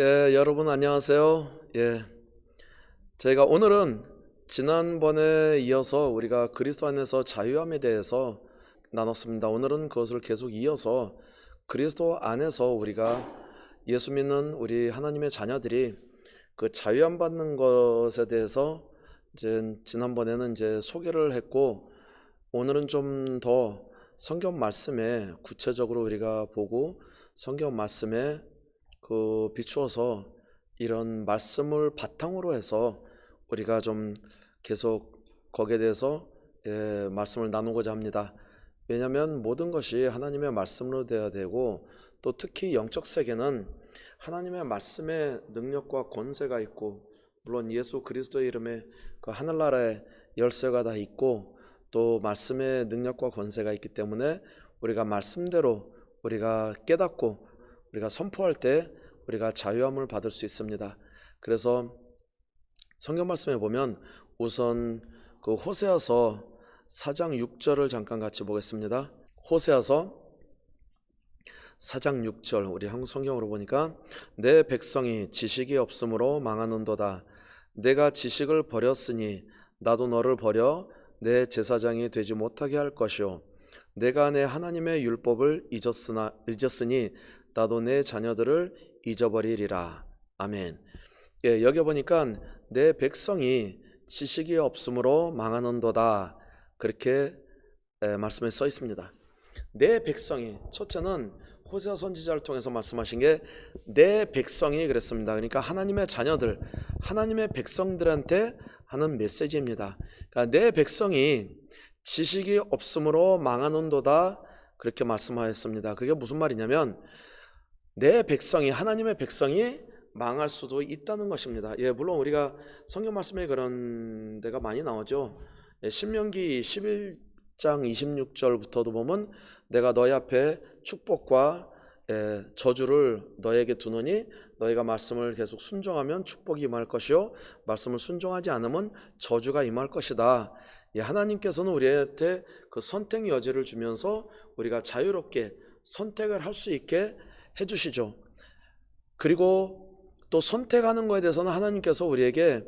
여러분 안녕하세요. 저희가 오늘은 지난번에 이어서 우리가 그리스도 안에서 자유함에 대해서 나눴습니다. 오늘은 그것을 계속 이어서 그리스도 안에서 우리가 예수 믿는 우리 하나님의 자녀들이 그 자유함 받는 것에 대해서 이제 지난번에는 이제 소개를 했고, 오늘은 좀 더 성경 말씀에 구체적으로 우리가 보고 성경 말씀에 비추어서 이런 말씀을 바탕으로 해서 우리가 좀 계속 거기에 대해서 말씀을 나누고자 합니다. 왜냐하면 모든 것이 하나님의 말씀으로 되어야 되고, 또 특히 영적 세계는 하나님의 말씀의 능력과 권세가 있고, 물론 예수 그리스도의 이름에 그 하늘나라의 열쇠가 다 있고, 또 말씀의 능력과 권세가 있기 때문에 우리가 말씀대로 우리가 깨닫고 우리가 선포할 때 우리가 자유함을 받을 수 있습니다. 그래서 성경 말씀에 보면 우선 그 호세아서 4장 6절을 잠깐 같이 보겠습니다. 호세아서 4장 6절, 우리 한국 성경으로 보니까 내 백성이 지식이 없으므로 망하는도다. 내가 지식을 버렸으니 나도 너를 버려 내 제사장이 되지 못하게 할 것이요, 내가 내 하나님의 율법을 잊었으니 나도 내 자녀들을 잊어버리리라. 아멘. 여기 보니까 내 백성이 지식이 없으므로 망하는도다, 그렇게 말씀에 써 있습니다. 내 백성이, 첫째는 호세아 선지자를 통해서 말씀하신 게 내 백성이 그랬습니다. 그러니까 하나님의 자녀들, 하나님의 백성들한테 하는 메시지입니다. 그러니까 내 백성이 지식이 없으므로 망하는도다, 그렇게 말씀하였습니다. 그게 무슨 말이냐면 내 백성이, 하나님의 백성이 망할 수도 있다는 것입니다. 물론 우리가 성경 말씀에 그런 데가 많이 나오죠. 신명기 11장 26절부터도 보면 내가 너희 앞에 축복과 저주를 너에게 두노니 너희가 말씀을 계속 순종하면 축복이 임할 것이요, 말씀을 순종하지 않으면 저주가 임할 것이다. 하나님께서는 우리한테 그 선택 여지를 주면서 우리가 자유롭게 선택을 할 수 있게 해주시죠. 그리고 또 선택하는 것에 대해서는 하나님께서 우리에게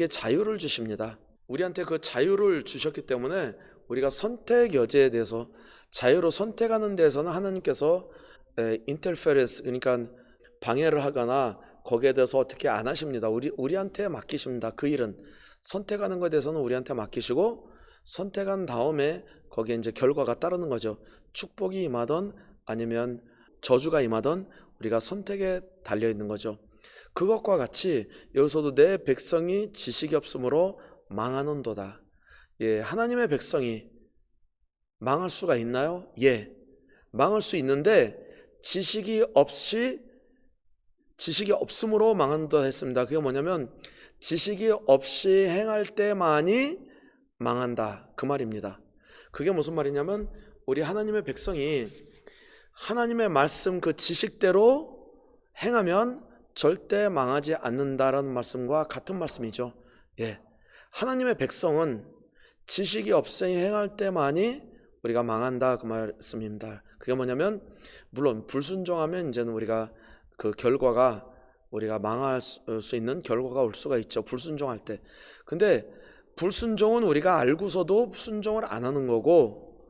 자유를 주십니다. 우리한테 그 자유를 주셨기 때문에 우리가 선택 여지에 대해서 자유로 선택하는 데에서는 하나님께서 인터페런스, 그러니까 방해를 하거나 거기에 대해서 어떻게 안 하십니다. 우리한테 맡기십니다. 그 일은 선택하는 것에 대해서는 우리한테 맡기시고, 선택한 다음에 거기에 이제 결과가 따르는 거죠. 축복이 임하던 아니면 저주가 임하던 우리가 선택에 달려 있는 거죠. 그것과 같이 여기서도 내 백성이 지식이 없으므로 망하는도다. 하나님의 백성이 망할 수가 있나요? 망할 수 있는데 지식이 없음으로 망한다 했습니다. 그게 뭐냐면 지식이 없이 행할 때만이 망한다, 그 말입니다. 그게 무슨 말이냐면 우리 하나님의 백성이 하나님의 말씀 그 지식대로 행하면 절대 망하지 않는다라는 말씀과 같은 말씀이죠. 하나님의 백성은 지식이 없이 행할 때만이 우리가 망한다, 그 말씀입니다. 그게 뭐냐면 물론 불순종하면 이제는 우리가 그 결과가, 우리가 망할 수 있는 결과가 올 수가 있죠, 불순종할 때. 근데 불순종은 우리가 알고서도 순종을 안 하는 거고,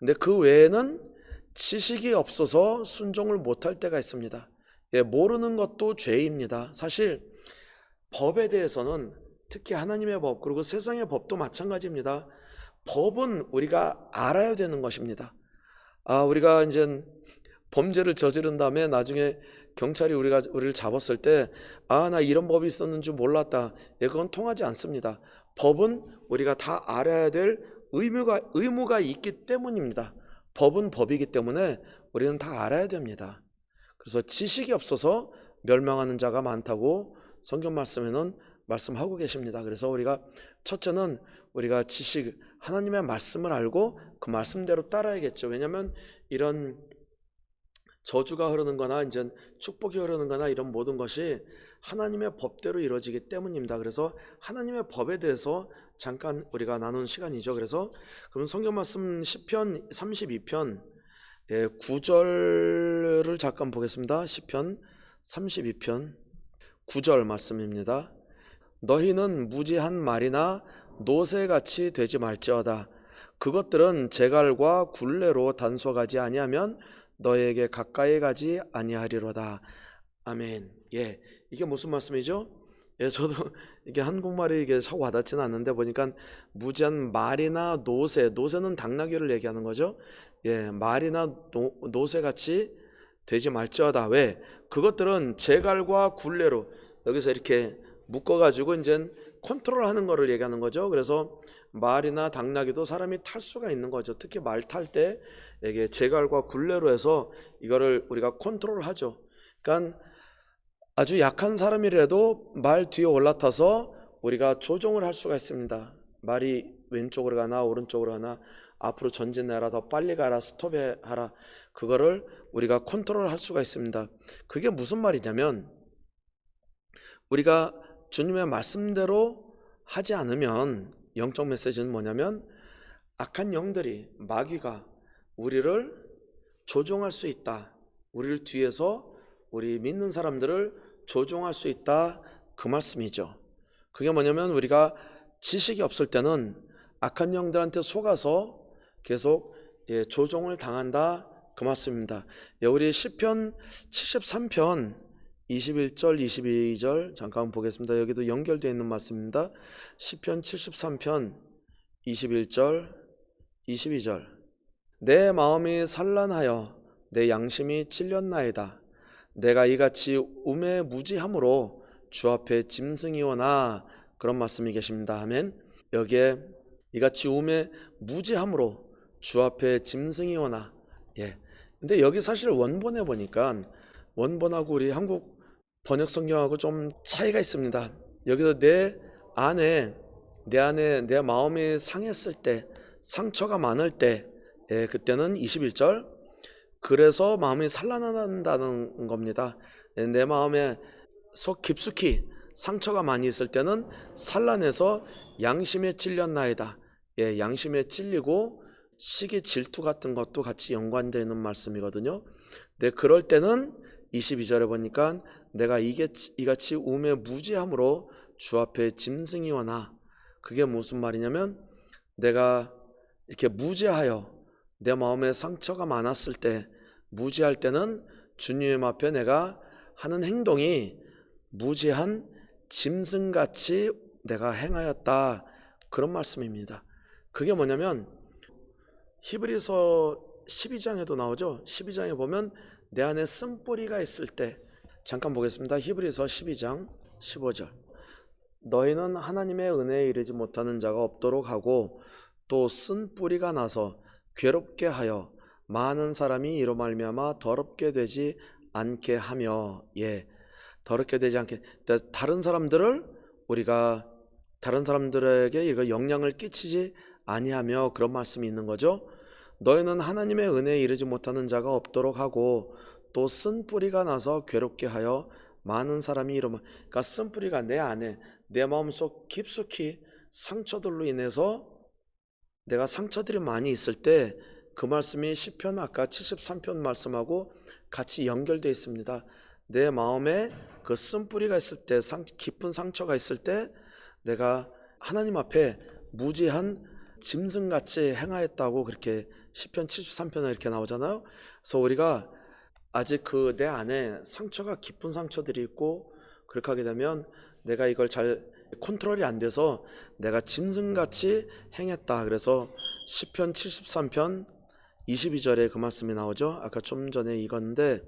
근데 그 외에는 지식이 없어서 순종을 못할 때가 있습니다. 모르는 것도 죄입니다. 사실 법에 대해서는, 특히 하나님의 법, 그리고 세상의 법도 마찬가지입니다. 법은 우리가 알아야 되는 것입니다. 우리가 이제 범죄를 저지른 다음에 나중에 경찰이 우리를 잡았을 때 나 이런 법이 있었는 줄 몰랐다, 그건 통하지 않습니다. 법은 우리가 다 알아야 될 의무가 있기 때문입니다. 법은 법이기 때문에 우리는 다 알아야 됩니다. 그래서 지식이 없어서 멸망하는 자가 많다고 성경 말씀에는 말씀하고 계십니다. 그래서 우리가 첫째는 우리가 하나님의 말씀을 알고 그 말씀대로 따라야겠죠. 왜냐하면 이런 저주가 흐르는 거나 이제 축복이 흐르는 거나 이런 모든 것이 하나님의 법대로 이루어지기 때문입니다. 그래서 하나님의 법에 대해서 잠깐 우리가 나눈 시간이죠. 그래서 그럼 성경 말씀 시편 32편 9절을 잠깐 보겠습니다. 시편 32편 9절 말씀입니다. 너희는 무지한 말이나 노새같이 되지 말지어다. 그것들은 재갈과 굴레로 단속하지 아니하면 너에게 가까이 가지 아니하리로다. 아멘. 예, 이게 무슨 말씀이죠? 예, 저도 이게 한국말이 이게 썩 와닿지는 않는데 보니까 무지한 말이나 노새는 당나귀를 얘기하는 거죠. 예, 말이나 노새같이 되지 말지어다. 왜? 그것들은 재갈과 굴레로 여기서 이렇게 묶어가지고 이제 컨트롤하는 거를 얘기하는 거죠. 그래서 말이나 당나귀도 사람이 탈 수가 있는 거죠. 특히 말 탈 때 이게 재갈과 굴레로 해서 이거를 우리가 컨트롤하죠. 그러니까 아주 약한 사람이라도 말 뒤에 올라타서 우리가 조종을 할 수가 있습니다. 말이 왼쪽으로 가나 오른쪽으로 가나 앞으로 전진해라, 더 빨리 가라, 스톱해라, 그거를 우리가 컨트롤 할 수가 있습니다. 그게 무슨 말이냐면 우리가 주님의 말씀대로 하지 않으면 영적 메시지는 뭐냐면 악한 영들이, 마귀가 우리를 조종할 수 있다. 우리를 뒤에서 우리 믿는 사람들을 조종할 수 있다, 그 말씀이죠. 그게 뭐냐면 우리가 지식이 없을 때는 악한 영들한테 속아서 계속 조종을 당한다, 그 말씀입니다. 우리 시편 73편 21절 22절 잠깐 보겠습니다. 여기도 연결되어 있는 말씀입니다. 시편 73편 21절 22절 내 마음이 산란하여 내 양심이 찔렸나이다. 내가 이같이 우매무지함으로 주 앞에 짐승이 오나, 그런 말씀이 계십니다. 아멘. 여기에 이같이 우매무지함으로 주 앞에 짐승이 오나. 예. 근데 여기 사실 원본에 보니까 원본하고 우리 한국 번역 성경하고 좀 차이가 있습니다. 여기서 내 안에 내 마음이 상했을 때, 상처가 많을 때, 그때는 21절 그래서 마음이 산란한다는 겁니다. 내 마음에 속 깊숙이 상처가 많이 있을 때는 산란해서 양심에 찔렸나이다. 양심에 찔리고 시기, 질투 같은 것도 같이 연관되는 말씀이거든요. 그럴 때는 22절에 보니까 내가 이같이 우매무지함으로 주 앞에 짐승이 오나, 그게 무슨 말이냐면 내가 이렇게 무지하여 내 마음에 상처가 많았을 때, 무지할 때는 주님 앞에 내가 하는 행동이 무지한 짐승같이 내가 행하였다, 그런 말씀입니다. 그게 뭐냐면 히브리서 12장에도 나오죠. 12장에 보면 내 안에 쓴뿌리가 있을 때, 잠깐 보겠습니다. 히브리서 12장 15절 너희는 하나님의 은혜에 이르지 못하는 자가 없도록 하고 또 쓴뿌리가 나서 괴롭게 하여 많은 사람이 이로 말미암아 더럽게 되지 않게 하며. 더럽게 되지 않게, 다른 사람들에게 이거 영향을 끼치지 아니하며, 그런 말씀이 있는 거죠. 너희는 하나님의 은혜에 이르지 못하는 자가 없도록 하고 또 쓴뿌리가 나서 괴롭게 하여 많은 사람이 그러니까 쓴뿌리가 내 안에, 내 마음속 깊숙이 상처들로 인해서 내가 상처들이 많이 있을 때, 그 말씀이 시편 아까 73편 말씀하고 같이 연결되어 있습니다. 내 마음에 그 쓴뿌리가 있을 때, 깊은 상처가 있을 때 내가 하나님 앞에 무지한 짐승같이 행하였다고, 그렇게 시편 73편에 이렇게 나오잖아요. 그래서 우리가 아직 그 내 안에 상처가, 깊은 상처들이 있고, 그렇게 하게 되면 내가 이걸 잘 컨트롤이 안 돼서 내가 짐승같이 행했다. 그래서 시편 73편 22절에 그 말씀이 나오죠. 아까 좀 전에 읽었는데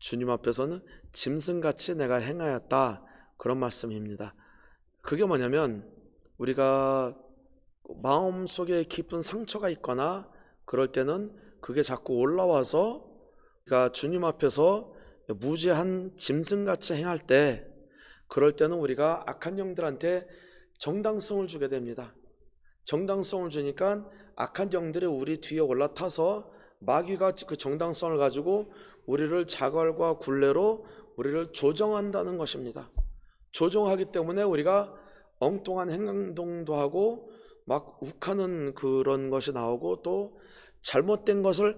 주님 앞에서는 짐승같이 내가 행하였다, 그런 말씀입니다. 그게 뭐냐면 우리가 마음속에 깊은 상처가 있거나 그럴 때는 그게 자꾸 올라와서 그러니까 주님 앞에서 무지한 짐승같이 행할 때, 그럴 때는 우리가 악한 영들한테 정당성을 주게 됩니다. 정당성을 주니까 악한 영들이 우리 뒤에 올라타서 마귀가 그 정당성을 가지고 우리를 자갈과 굴레로 우리를 조정한다는 것입니다. 조정하기 때문에 우리가 엉뚱한 행동도 하고 막 욱하는 그런 것이 나오고, 또 잘못된 것을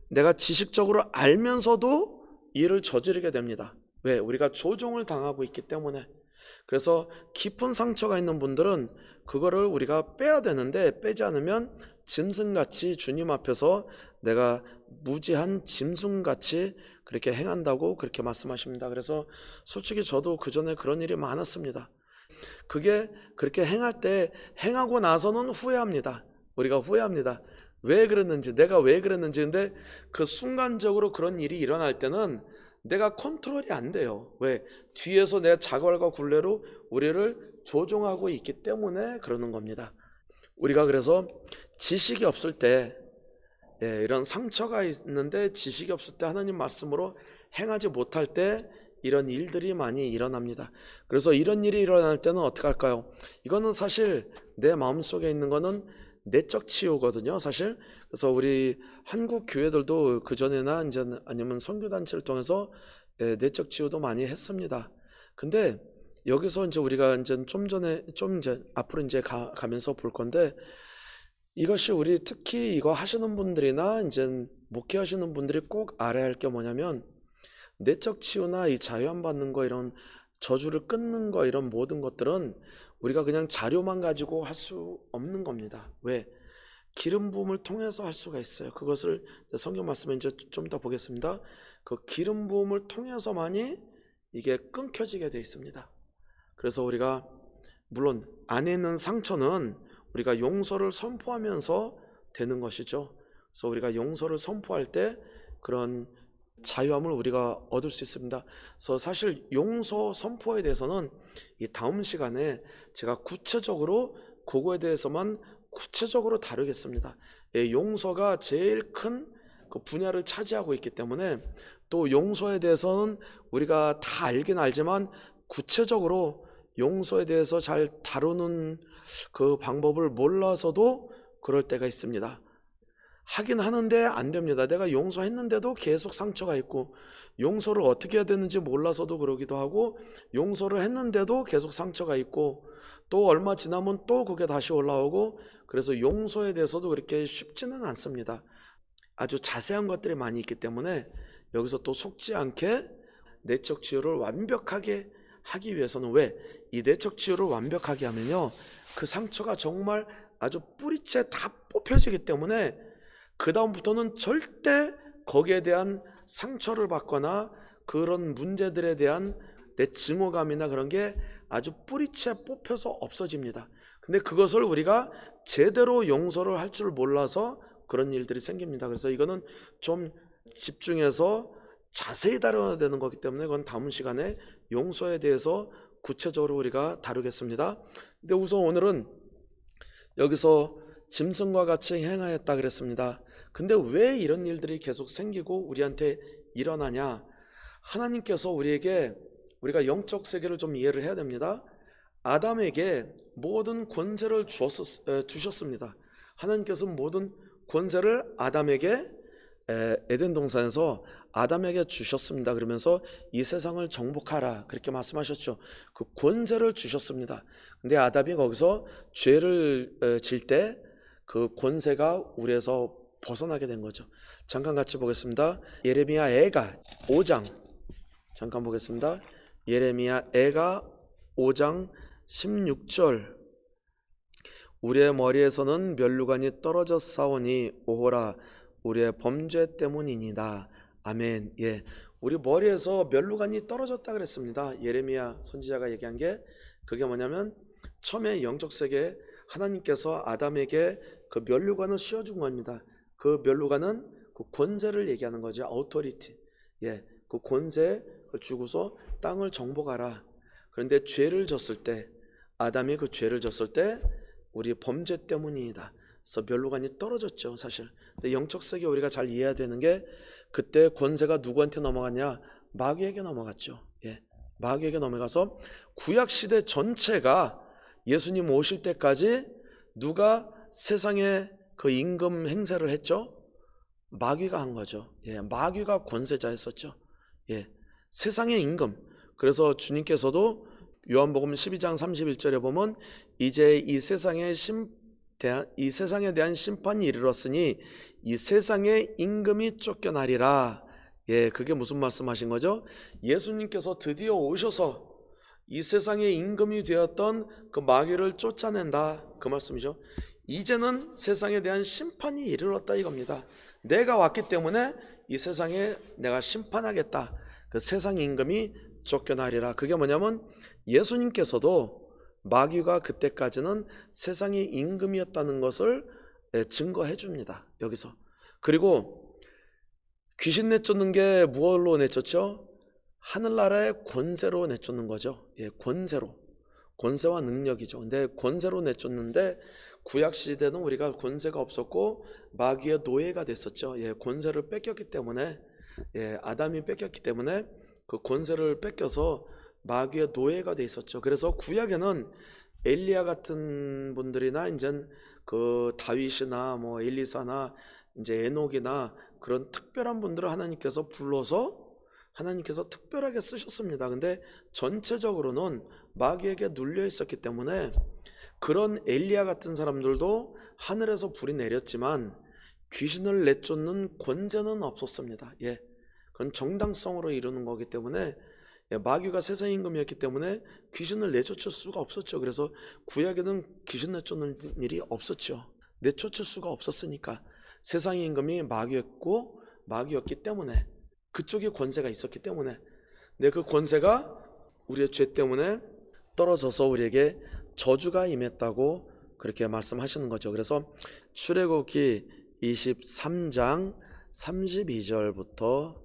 내가 지식적으로 알면서도 일을 저지르게 됩니다. 왜? 우리가 조종을 당하고 있기 때문에. 그래서 깊은 상처가 있는 분들은 그거를 우리가 빼야 되는데, 빼지 않으면 짐승같이 주님 앞에서 내가 무지한 짐승같이 그렇게 행한다고 그렇게 말씀하십니다. 그래서 솔직히 저도 그전에 그런 일이 많았습니다. 그게 그렇게 행할 때, 행하고 나서는 후회합니다. 우리가 후회합니다. 왜 그랬는지, 내가 왜 그랬는지. 근데 그 순간적으로 그런 일이 일어날 때는 내가 컨트롤이 안 돼요. 왜? 뒤에서 내 자갈과 굴레로 우리를 조종하고 있기 때문에 그러는 겁니다. 우리가 그래서 지식이 없을 때, 이런 상처가 있는데 지식이 없을 때 하나님 말씀으로 행하지 못할 때 이런 일들이 많이 일어납니다. 그래서 이런 일이 일어날 때는 어떻게 할까요? 이거는 사실 내 마음속에 있는 거는 내적 치유거든요, 사실. 그래서 우리 한국 교회들도 그전에나 이제 아니면 선교단체를 통해서 내적 치유도 많이 했습니다. 근데 여기서 이제 우리가 이제 이제 앞으로 이제 가면서 볼 건데, 이것이 우리 특히 이거 하시는 분들이나 이제 목회하시는 분들이 꼭 알아야 할 게 뭐냐면, 내적 치유나 이 자유함 받는 거, 이런 저주를 끊는 거, 이런 모든 것들은 우리가 그냥 자료만 가지고 할 수 없는 겁니다. 왜? 기름 부음을 통해서 할 수가 있어요. 그것을 성경 말씀에 이제 좀 더 보겠습니다. 그 기름 부음을 통해서만이 이게 끊겨지게 되어 있습니다. 그래서 우리가 물론 안에 있는 상처는 우리가 용서를 선포하면서 되는 것이죠. 그래서 우리가 용서를 선포할 때 그런 자유함을 우리가 얻을 수 있습니다. 그래서 사실 용서 선포에 대해서는 이 다음 시간에 제가 구체적으로 그거에 대해서만 구체적으로 다루겠습니다. 용서가 제일 큰 그 분야를 차지하고 있기 때문에, 또 용서에 대해서는 우리가 다 알긴 알지만 구체적으로 용서에 대해서 잘 다루는 그 방법을 몰라서도 그럴 때가 있습니다. 하긴 하는데 안 됩니다. 내가 용서했는데도 계속 상처가 있고, 용서를 어떻게 해야 되는지 몰라서도 그러기도 하고, 용서를 했는데도 계속 상처가 있고, 또 얼마 지나면 또 그게 다시 올라오고, 그래서 용서에 대해서도 그렇게 쉽지는 않습니다. 아주 자세한 것들이 많이 있기 때문에 여기서 또 속지 않게 내적 치유를 완벽하게 하기 위해서는, 왜? 이 내적 치유를 완벽하게 하면요, 그 상처가 정말 아주 뿌리째 다 뽑혀지기 때문에 그 다음부터는 절대 거기에 대한 상처를 받거나 그런 문제들에 대한 내 증오감이나 그런 게 아주 뿌리째 뽑혀서 없어집니다. 근데 그것을 우리가 제대로 용서를 할 줄 몰라서 그런 일들이 생깁니다. 그래서 이거는 좀 집중해서 자세히 다뤄야 되는 거기 때문에 그건 다음 시간에 용서에 대해서 구체적으로 우리가 다루겠습니다. 근데 우선 오늘은 여기서 짐승과 같이 행하였다 그랬습니다. 근데 왜 이런 일들이 계속 생기고 우리한테 일어나냐? 하나님께서 우리가 영적 세계를 좀 이해를 해야 됩니다. 아담에게 모든 권세를 주셨습니다. 하나님께서 모든 권세를 아담에게 에덴 동산에서 아담에게 주셨습니다. 그러면서 이 세상을 정복하라 그렇게 말씀하셨죠. 그 권세를 주셨습니다. 근데 아담이 거기서 죄를 질 때 그 권세가 우리에서 벗어나게 된 거죠. 잠깐 같이 보겠습니다. 예레미야 애가 5장 잠깐 보겠습니다. 예레미야 애가 5장 16절. 우리의 머리에서는 면류관이 떨어져 싸우니 오호라 우리의 범죄 때문이니다. 아멘. 예, 우리 머리에서 면류관이 떨어졌다 그랬습니다. 예레미야 선지자가 얘기한 게 그게 뭐냐면, 처음에 영적 세계에 하나님께서 아담에게 그 면류관을 씌워준 겁니다. 그 면류관은 그 권세를 얘기하는 거죠. authority. 예, 그 권세를 주고서 땅을 정복하라. 그런데 죄를 졌을 때, 아담이 그 죄를 졌을 때 우리 범죄 때문이다. 그래서 면류관이 떨어졌죠, 사실. 근데 영적 세계 우리가 잘 이해해야 되는 게, 그때 권세가 누구한테 넘어갔냐? 마귀에게 넘어갔죠. 예, 마귀에게 넘어가서 구약 시대 전체가 예수님 오실 때까지 누가 세상에 그 임금 행세를 했죠? 마귀가 한 거죠. 예, 마귀가 권세자였었죠. 예, 세상의 임금. 그래서 주님께서도 요한복음 12장 31절에 보면, 이제 이 세상에 대한 심판이 이르렀으니 이 세상의 임금이 쫓겨나리라. 예, 그게 무슨 말씀하신 거죠? 예수님께서 드디어 오셔서 이 세상의 임금이 되었던 그 마귀를 쫓아낸다, 그 말씀이죠. 이제는 세상에 대한 심판이 이르렀다 이겁니다. 내가 왔기 때문에 이 세상에 내가 심판하겠다. 그 세상 임금이 쫓겨나리라. 그게 뭐냐면 예수님께서도 마귀가 그때까지는 세상의 임금이었다는 것을 증거해 줍니다. 여기서. 그리고 귀신 내쫓는 게 무엇로 내쫓죠? 하늘나라의 권세로 내쫓는 거죠. 예, 권세로. 권세와 능력이죠. 근데 권세로 내쫓는데 구약 시대는 우리가 권세가 없었고 마귀의 노예가 됐었죠. 예, 권세를 뺏겼기 때문에, 예, 아담이 뺏겼기 때문에 그 권세를 뺏겨서 마귀의 노예가 돼 있었죠. 그래서 구약에는 엘리야 같은 분들이나 이제 그 다윗이나 뭐 엘리사나 이제 에녹이나 그런 특별한 분들을 하나님께서 불러서 하나님께서 특별하게 쓰셨습니다. 근데 전체적으로는 마귀에게 눌려 있었기 때문에 그런 엘리야 같은 사람들도 하늘에서 불이 내렸지만 귀신을 내쫓는 권세는 없었습니다. 예, 그건 정당성으로 이루는 거기 때문에, 예, 마귀가 세상 임금이었기 때문에 귀신을 내쫓을 수가 없었죠. 그래서 구약에는 귀신 내쫓는 일이 없었죠. 내쫓을 수가 없었으니까. 세상 임금이 마귀였기 때문에, 그쪽에 권세가 있었기 때문에, 근데 그 권세가 우리의 죄 때문에 떨어져서 우리에게 저주가 임했다고 그렇게 말씀하시는 거죠. 그래서 출애굽기 23장 32절부터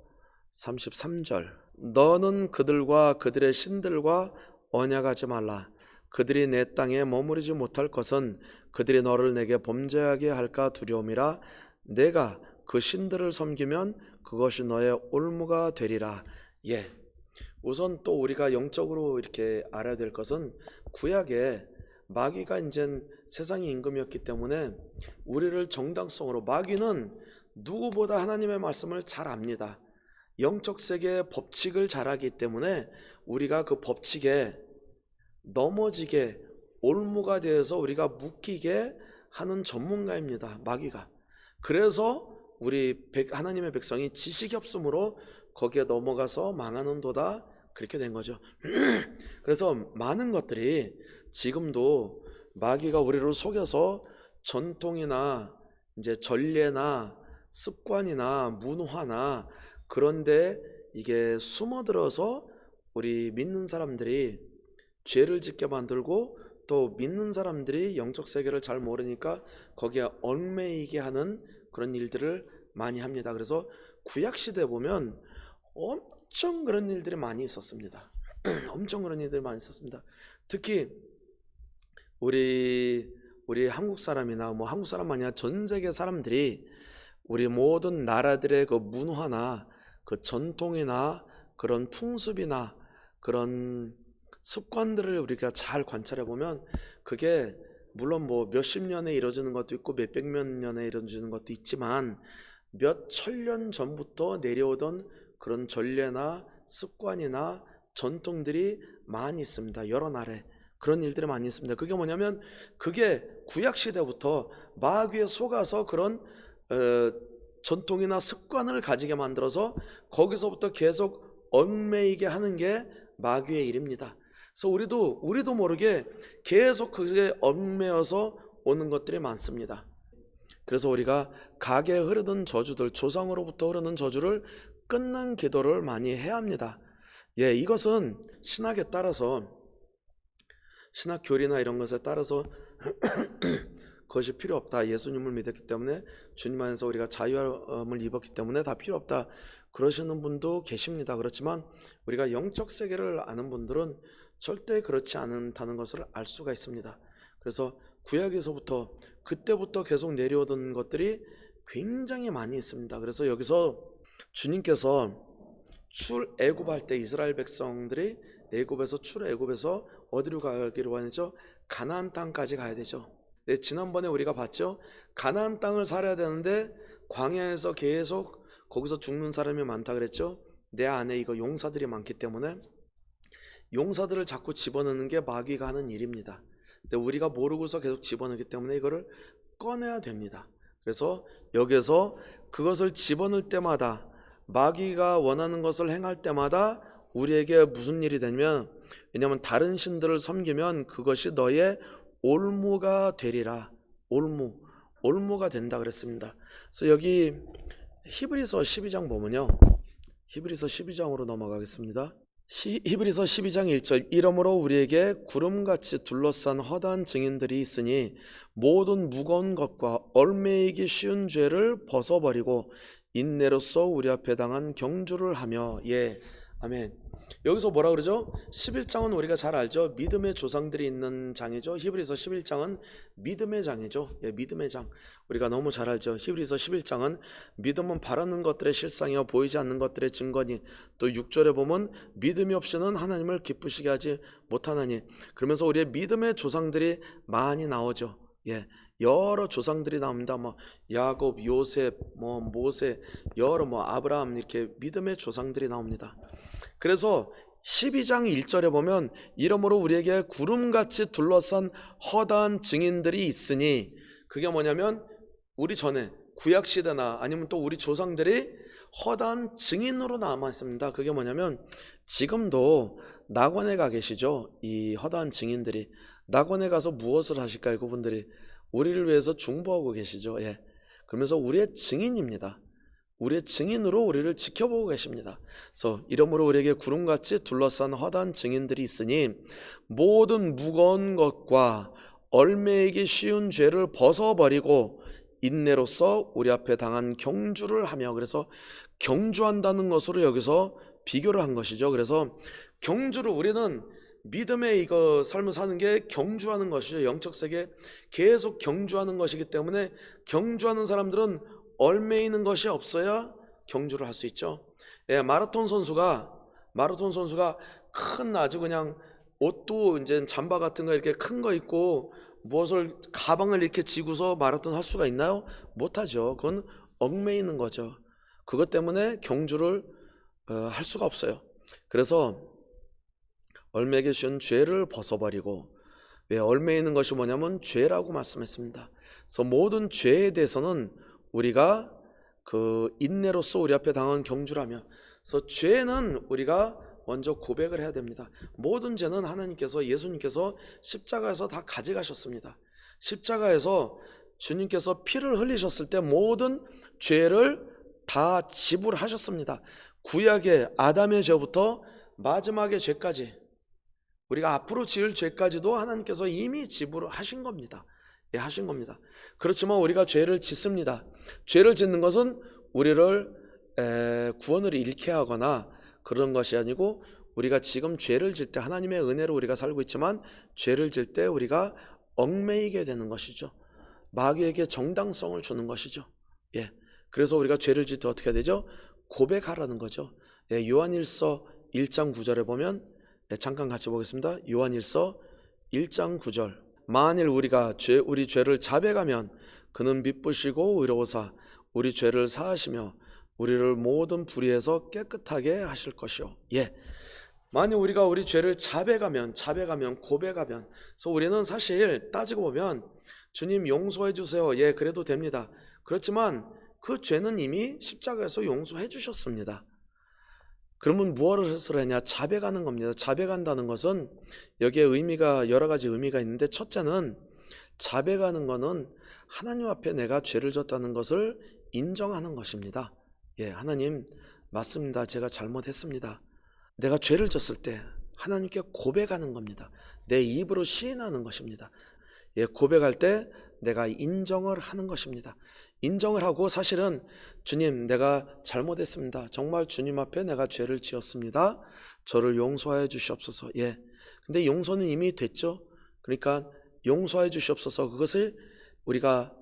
33절, 너는 그들과 그들의 신들과 언약하지 말라. 그들이 내 땅에 머무르지 못할 것은 그들이 너를 내게 범죄하게 할까 두려움이라. 내가 그 신들을 섬기면 그것이 너의 올무가 되리라. 예, 우선 또 우리가 영적으로 이렇게 알아야 될 것은 구약에 마귀가 이제 세상의 임금이었기 때문에 우리를 정당성으로, 마귀는 누구보다 하나님의 말씀을 잘 압니다. 영적 세계의 법칙을 잘 알기 때문에 우리가 그 법칙에 넘어지게, 올무가 되어서 우리가 묶이게 하는 전문가입니다, 마귀가. 그래서 우리 하나님의 백성이 지식이 없으므로 거기에 넘어가서 망하는도다, 그렇게 된 거죠. 그래서 많은 것들이 지금도 마귀가 우리를 속여서 전통이나 이제 전례나 습관이나 문화나 그런데 이게 숨어들어서 우리 믿는 사람들이 죄를 짓게 만들고, 또 믿는 사람들이 영적 세계를 잘 모르니까 거기에 얽매이게 하는 그런 일들을 많이 합니다. 그래서 구약 시대 보면 엄청 그런 일들이 많이 있었습니다. 엄청 그런 일들이 많이 있었습니다. 특히 우리 한국 사람이나 뭐 한국 사람만이 아니라 전 세계 사람들이 우리 모든 나라들의 그 문화나 그 전통이나 그런 풍습이나 그런 습관들을 우리가 잘 관찰해 보면 그게 물론 뭐 몇십 년에 이루어지는 것도 있고 몇백 년에 이루어지는 것도 있지만 몇 천년 전부터 내려오던 그런 전례나 습관이나 전통들이 많이 있습니다. 여러 나라에 그런 일들이 많이 있습니다. 그게 뭐냐면 그게 구약 시대부터 마귀에 속아서 그런 전통이나 습관을 가지게 만들어서 거기서부터 계속 얽매이게 하는 게 마귀의 일입니다. 그래서 우리도 모르게 계속 그게 얽매여서 오는 것들이 많습니다. 그래서 우리가 가게 흐르는 저주들, 조상으로부터 흐르는 저주를 끊는 기도를 많이 해야 합니다. 예, 이것은 신학에 따라서, 신학 교리나 이런 것에 따라서 그것이 필요 없다. 예수님을 믿었기 때문에, 주님 안에서 우리가 자유함을 입었기 때문에 다 필요 없다, 그러시는 분도 계십니다. 그렇지만 우리가 영적 세계를 아는 분들은 절대 그렇지 않다는 것을 알 수가 있습니다. 그래서 구약에서부터 그때부터 계속 내려오던 것들이 굉장히 많이 있습니다. 그래서 여기서 주님께서 출애굽할 때 이스라엘 백성들이 출애굽에서 어디로 가기로 하죠? 가나안 땅까지 가야 되죠. 네, 지난번에 우리가 봤죠? 가나안 땅을 살아야 되는데 광야에서 계속 거기서 죽는 사람이 많다 그랬죠? 내 안에 이거 용사들이 많기 때문에 용사들을 자꾸 집어넣는 게 마귀가 하는 일입니다. 근데 우리가 모르고서 계속 집어넣기 때문에 이거를 꺼내야 됩니다. 그래서 여기에서 그것을 집어넣을 때마다 마귀가 원하는 것을 행할 때마다 우리에게 무슨 일이 되냐면, 왜냐하면 다른 신들을 섬기면 그것이 너의 올무가 되리라. 올무가 된다 그랬습니다. 그래서 여기 히브리서 12장 보면요, 히브리서 12장으로 넘어가겠습니다. 히브리서 12장 1절, 이러므로 우리에게 구름같이 둘러싼 허다한 증인들이 있으니 모든 무거운 것과 얽매이기 쉬운 죄를 벗어버리고 인내로써 우리 앞에 당한 경주를 하며. 예, 아멘. 여기서 뭐라 그러죠? 11장은 우리가 잘 알죠. 믿음의 조상들이 있는 장이죠. 히브리서 11장은 믿음의 장이죠. 예, 믿음의 장. 우리가 너무 잘 알죠. 히브리서 11장은 믿음은 바라는 것들의 실상이요 보이지 않는 것들의 증거니, 또 6절에 보면 믿음이 없이는 하나님을 기쁘시게 하지 못하나니. 그러면서 우리의 믿음의 조상들이 많이 나오죠. 예, 여러 조상들이 나옵니다. 뭐 야곱, 요셉, 뭐 모세, 여러 아브라함, 이렇게 믿음의 조상들이 나옵니다. 그래서 12장 1절에 보면 이러므로 우리에게 구름같이 둘러싼 허다한 증인들이 있으니, 그게 뭐냐면 우리 전에 구약시대나 아니면 또 우리 조상들이 허다한 증인으로 남아있습니다. 그게 뭐냐면 지금도 낙원에 가 계시죠. 이 허다한 증인들이 낙원에 가서 무엇을 하실까요? 그분들이 우리를 위해서 중보하고 계시죠. 예, 그러면서 우리의 증인입니다. 우리의 증인으로 우리를 지켜보고 계십니다. 그래서 이러므로 우리에게 구름같이 둘러싼 허다한 증인들이 있으니 모든 무거운 것과 얽매이기 쉬운 죄를 벗어버리고 인내로써 우리 앞에 당한 경주를 하며. 그래서 경주한다는 것으로 여기서 비교를 한 것이죠. 그래서 경주를, 우리는 믿음의 이거 삶을 사는 게 경주하는 것이죠. 영적 세계 계속 경주하는 것이기 때문에 경주하는 사람들은 얽매이는 것이 없어야 경주를 할 수 있죠. 예, 마라톤 선수가 큰 아주 그냥 옷도 이제 잠바 같은 거 이렇게 큰 거 입고 무엇을 가방을 이렇게 지고서 마라톤 할 수가 있나요? 못하죠. 그건 얽매이는 거죠. 그것 때문에 경주를 할 수가 없어요. 그래서 얽매이기 쉬운 죄를 벗어버리고, 왜 얽매이는 것이 뭐냐면 죄라고 말씀했습니다. 그래서 모든 죄에 대해서는 우리가 그 인내로써 우리 앞에 당한 경주라며. 그래서 죄는 우리가 먼저 고백을 해야 됩니다. 모든 죄는 하나님께서, 예수님께서 십자가에서 다 가져가셨습니다. 십자가에서 주님께서 피를 흘리셨을 때 모든 죄를 다 지불하셨습니다. 구약의 아담의 죄부터 마지막의 죄까지, 우리가 앞으로 지을 죄까지도 하나님께서 이미 지불하신 겁니다. 예, 하신 겁니다. 그렇지만 우리가 죄를 짓습니다. 죄를 짓는 것은 우리를 구원을 잃게 하거나 그런 것이 아니고, 우리가 지금 죄를 질 때 하나님의 은혜로 우리가 살고 있지만 죄를 질 때 우리가 얽매이게 되는 것이죠. 마귀에게 정당성을 주는 것이죠. 예, 그래서 우리가 죄를 질 때 어떻게 해야 되죠? 고백하라는 거죠. 예, 요한일서 1장 9절에 보면, 잠깐 같이 보겠습니다. 요한일서 1장 9절, 만일 우리가 우리 죄를 자백하면 그는 미쁘시고 의로우사 우리 죄를 사하시며 우리를 모든 불의에서 깨끗하게 하실 것이요. 예, 만일 우리가 우리 죄를 자백하면 고백하면, 그래서 우리는 사실 따지고 보면 주님 용서해 주세요, 예, 그래도 됩니다. 그렇지만 그 죄는 이미 십자가에서 용서해 주셨습니다. 그러면 무엇을 하냐? 자백하는 겁니다. 자백한다는 것은 여기에 의미가, 여러 가지 의미가 있는데, 첫째는 자백하는 것은 하나님 앞에 내가 죄를 졌다는 것을 인정하는 것입니다. 예, 하나님 맞습니다. 제가 잘못했습니다. 내가 죄를 졌을 때 하나님께 고백하는 겁니다. 내 입으로 시인하는 것입니다. 예, 고백할 때 내가 인정을 하는 것입니다. 인정을 하고, 사실은 주님 내가 잘못했습니다. 정말 주님 앞에 내가 죄를 지었습니다. 저를 용서하여 주시옵소서. 예, 근데 용서는 이미 됐죠. 그러니까 용서하여 주시옵소서, 그것을 우리가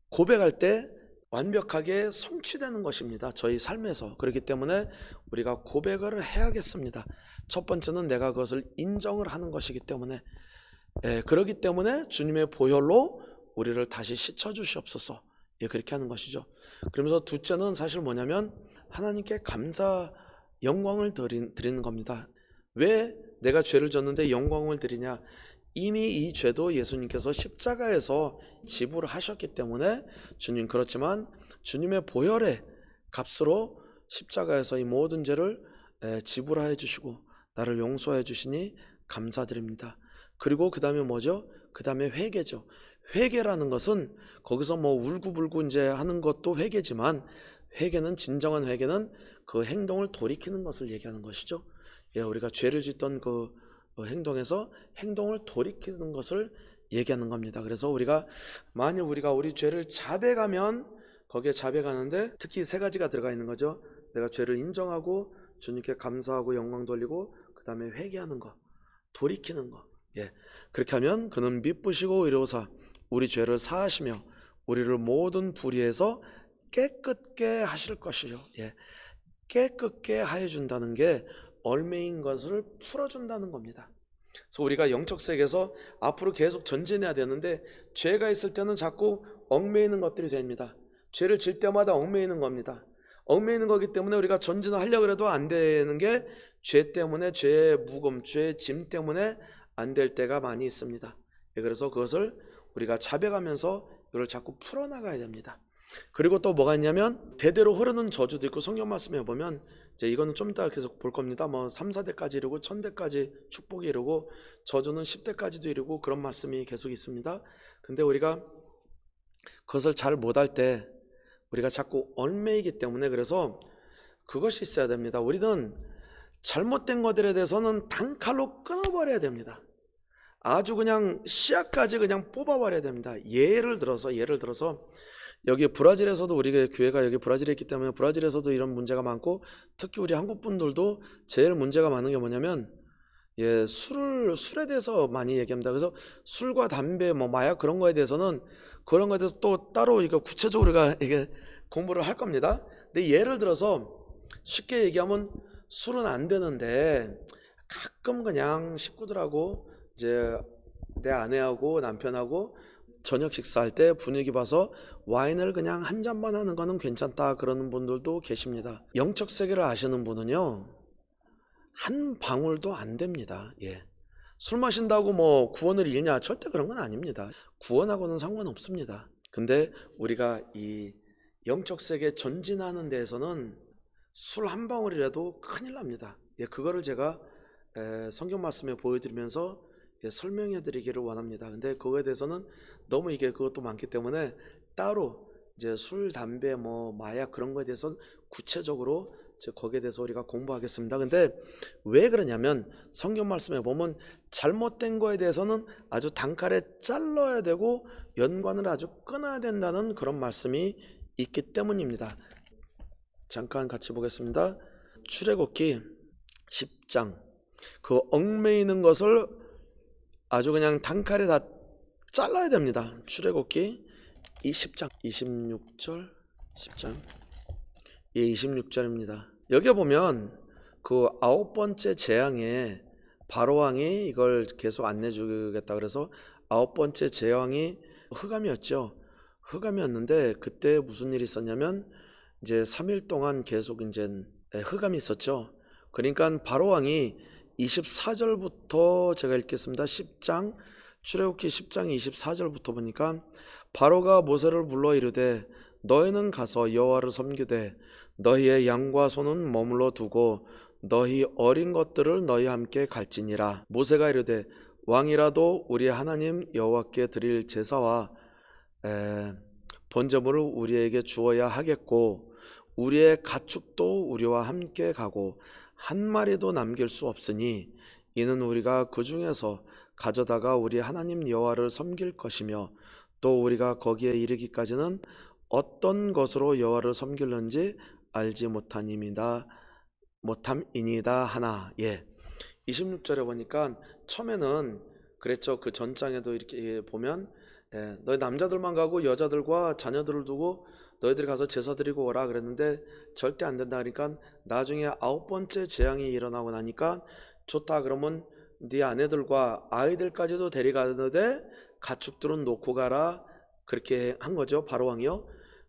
고백할 때 완벽하게 성취되는 것입니다. 저희 삶에서. 그렇기 때문에 우리가 고백을 해야겠습니다. 첫 번째는 내가 그것을 인정을 하는 것이기 때문에, 그렇기 때문에 주님의 보혈로 우리를 다시 씻어 주시옵소서. 예, 그렇게 하는 것이죠. 그러면서 둘째는 사실 뭐냐면 하나님께 감사, 영광을 드리는 겁니다. 왜 내가 죄를 졌는데 영광을 드리냐? 이미 이 죄도 예수님께서 십자가에서 지불을 하셨기 때문에, 주님, 그렇지만 주님의 보혈의 값으로 십자가에서 이 모든 죄를 지불하여 주시고 나를 용서해 주시니 감사드립니다. 그리고 그 다음에 뭐죠? 그 다음에 회개죠. 회개라는 것은 거기서 뭐 울고불고 이제 하는 것도 회개지만, 회개는, 진정한 회개는 그 행동을 돌이키는 것을 얘기하는 것이죠. 우리가 죄를 짓던 그 행동에서 행동을 돌이키는 것을 얘기하는 겁니다. 그래서 만일 우리가 우리 죄를 자백하면, 거기에 자백하는데 특히 세 가지가 들어가 있는 거죠. 내가 죄를 인정하고 주님께 감사하고 영광 돌리고, 그 다음에 회개하는 거, 돌이키는 거. 그렇게 하면 그는 미쁘시고 의로우사 우리 죄를 사하시며 우리를 모든 불의에서 깨끗게 하실 것이요. 깨끗게 하여 준다는 게 얽매인 것을 풀어준다는 겁니다. 그래서 우리가 영적 세계에서 앞으로 계속 전진해야 되는데, 죄가 있을 때는 자꾸 얽매이는 것들이 됩니다. 죄를 질 때마다 얽매이는 겁니다. 얽매이는 거기 때문에 우리가 전진을 하려고 해도 안 되는 게, 죄 때문에, 죄의 무거움, 죄의 짐 때문에 안 될 때가 많이 있습니다. 그래서 그것을 우리가 자백하면서 이걸 자꾸 풀어나가야 됩니다. 그리고 또 뭐가 있냐면, 대대로 흐르는 저주도 있고, 성경 말씀에 보면 이제 이거는 좀 이따 계속 볼 겁니다. 뭐 3, 4대까지 이르고 1000대까지 축복이 이르고 저주는 10대까지도 이르고 그런 말씀이 계속 있습니다. 근데 우리가 그것을 잘 못할 때 우리가 자꾸 얽매이기 때문에, 그래서 그것이 있어야 됩니다. 우리는 잘못된 것들에 대해서는 단칼로 끊어버려야 됩니다. 아주 그냥 씨앗까지 그냥 뽑아버려야 됩니다. 예를 들어서 여기 브라질에서도, 우리 교회가 여기 브라질에 있기 때문에 브라질에서도 이런 문제가 많고, 특히 우리 한국 분들도 제일 문제가 많은 게 뭐냐면, 술에 대해서 많이 얘기합니다. 그래서 술과 담배, 뭐 마약 그런 거에 대해서는, 그런 거에 대해서 또 따로 이거 구체적으로 우리가 이게 공부를 할 겁니다. 근데 예를 들어서 쉽게 얘기하면, 술은 안 되는데 가끔 그냥 식구들하고 이제 내 아내하고 남편하고 저녁 식사할 때 분위기 봐서 와인을 그냥 한 잔만 하는 거는 괜찮다, 그러는 분들도 계십니다. 영적 세계를 아시는 분은요, 한 방울도 안 됩니다. 술 마신다고 뭐 구원을 잃냐? 절대 그런 건 아닙니다. 구원하고는 상관없습니다. 근데 우리가 이 영적 세계 전진하는 데에서는 술 한 방울이라도 큰일 납니다. 그거를 제가 성경 말씀에 보여드리면서 설명해 드리기를 원합니다. 근데 그거에 대해서는 너무 그것도 많기 때문에 따로 이제 술, 담배, 뭐 마약 그런 거에 대해서는 구체적으로 거기에 대해서 우리가 공부하겠습니다. 근데 왜 그러냐면, 성경 말씀에 보면 잘못된 거에 대해서는 아주 단칼에 잘라야 되고 연관을 아주 끊어야 된다는 그런 말씀이 있기 때문입니다. 잠깐 같이 보겠습니다. 출애굽기 10장, 그 얽매이는 것을 아주 그냥 단칼에 다 잘라야 됩니다. 출애굽기 10장 26절 10장 26절입니다. 여기 보면 그 9번째 재앙에 바로왕이 이걸 계속 안 내주겠다 그래서 9번째 재앙이 흑암이었죠. 흑암이었는데 그때 무슨 일이 있었냐면, 이제 3일 동안 계속 이제 흑암이 있었죠. 그러니까 바로왕이 24절부터 제가 읽겠습니다. 출애굽기 10장 24절부터 보니까, 바로가 모세를 불러 이르되 너희는 가서 여호와를 섬기되 너희의 양과 소는 머물러 두고 너희 어린 것들을 너희 함께 갈지니라. 모세가 이르되 왕이라도 우리 하나님 여호와께 드릴 제사와 번제물을 우리에게 주어야 하겠고, 우리의 가축도 우리와 함께 가고 한 마리도 남길 수 없으니 이는 우리가 그 중에서 가져다가 우리 하나님 여호와를 섬길 것이며, 또 우리가 거기에 이르기까지는 어떤 것으로 여호와를 섬길는지 알지 못함이니이다 하나. 26절에 보니까 처음에는 그랬죠. 그 전장에도 이렇게 보면 너희 남자들만 가고 여자들과 자녀들을 두고 너희들이 가서 제사 드리고 오라 그랬는데 절대 안 된다. 그러니까 나중에 9번째 재앙이 일어나고 나니까 좋다, 그러면 네 아내들과 아이들까지도 데려가는데 가축들은 놓고 가라, 그렇게 한 거죠, 바로왕이요.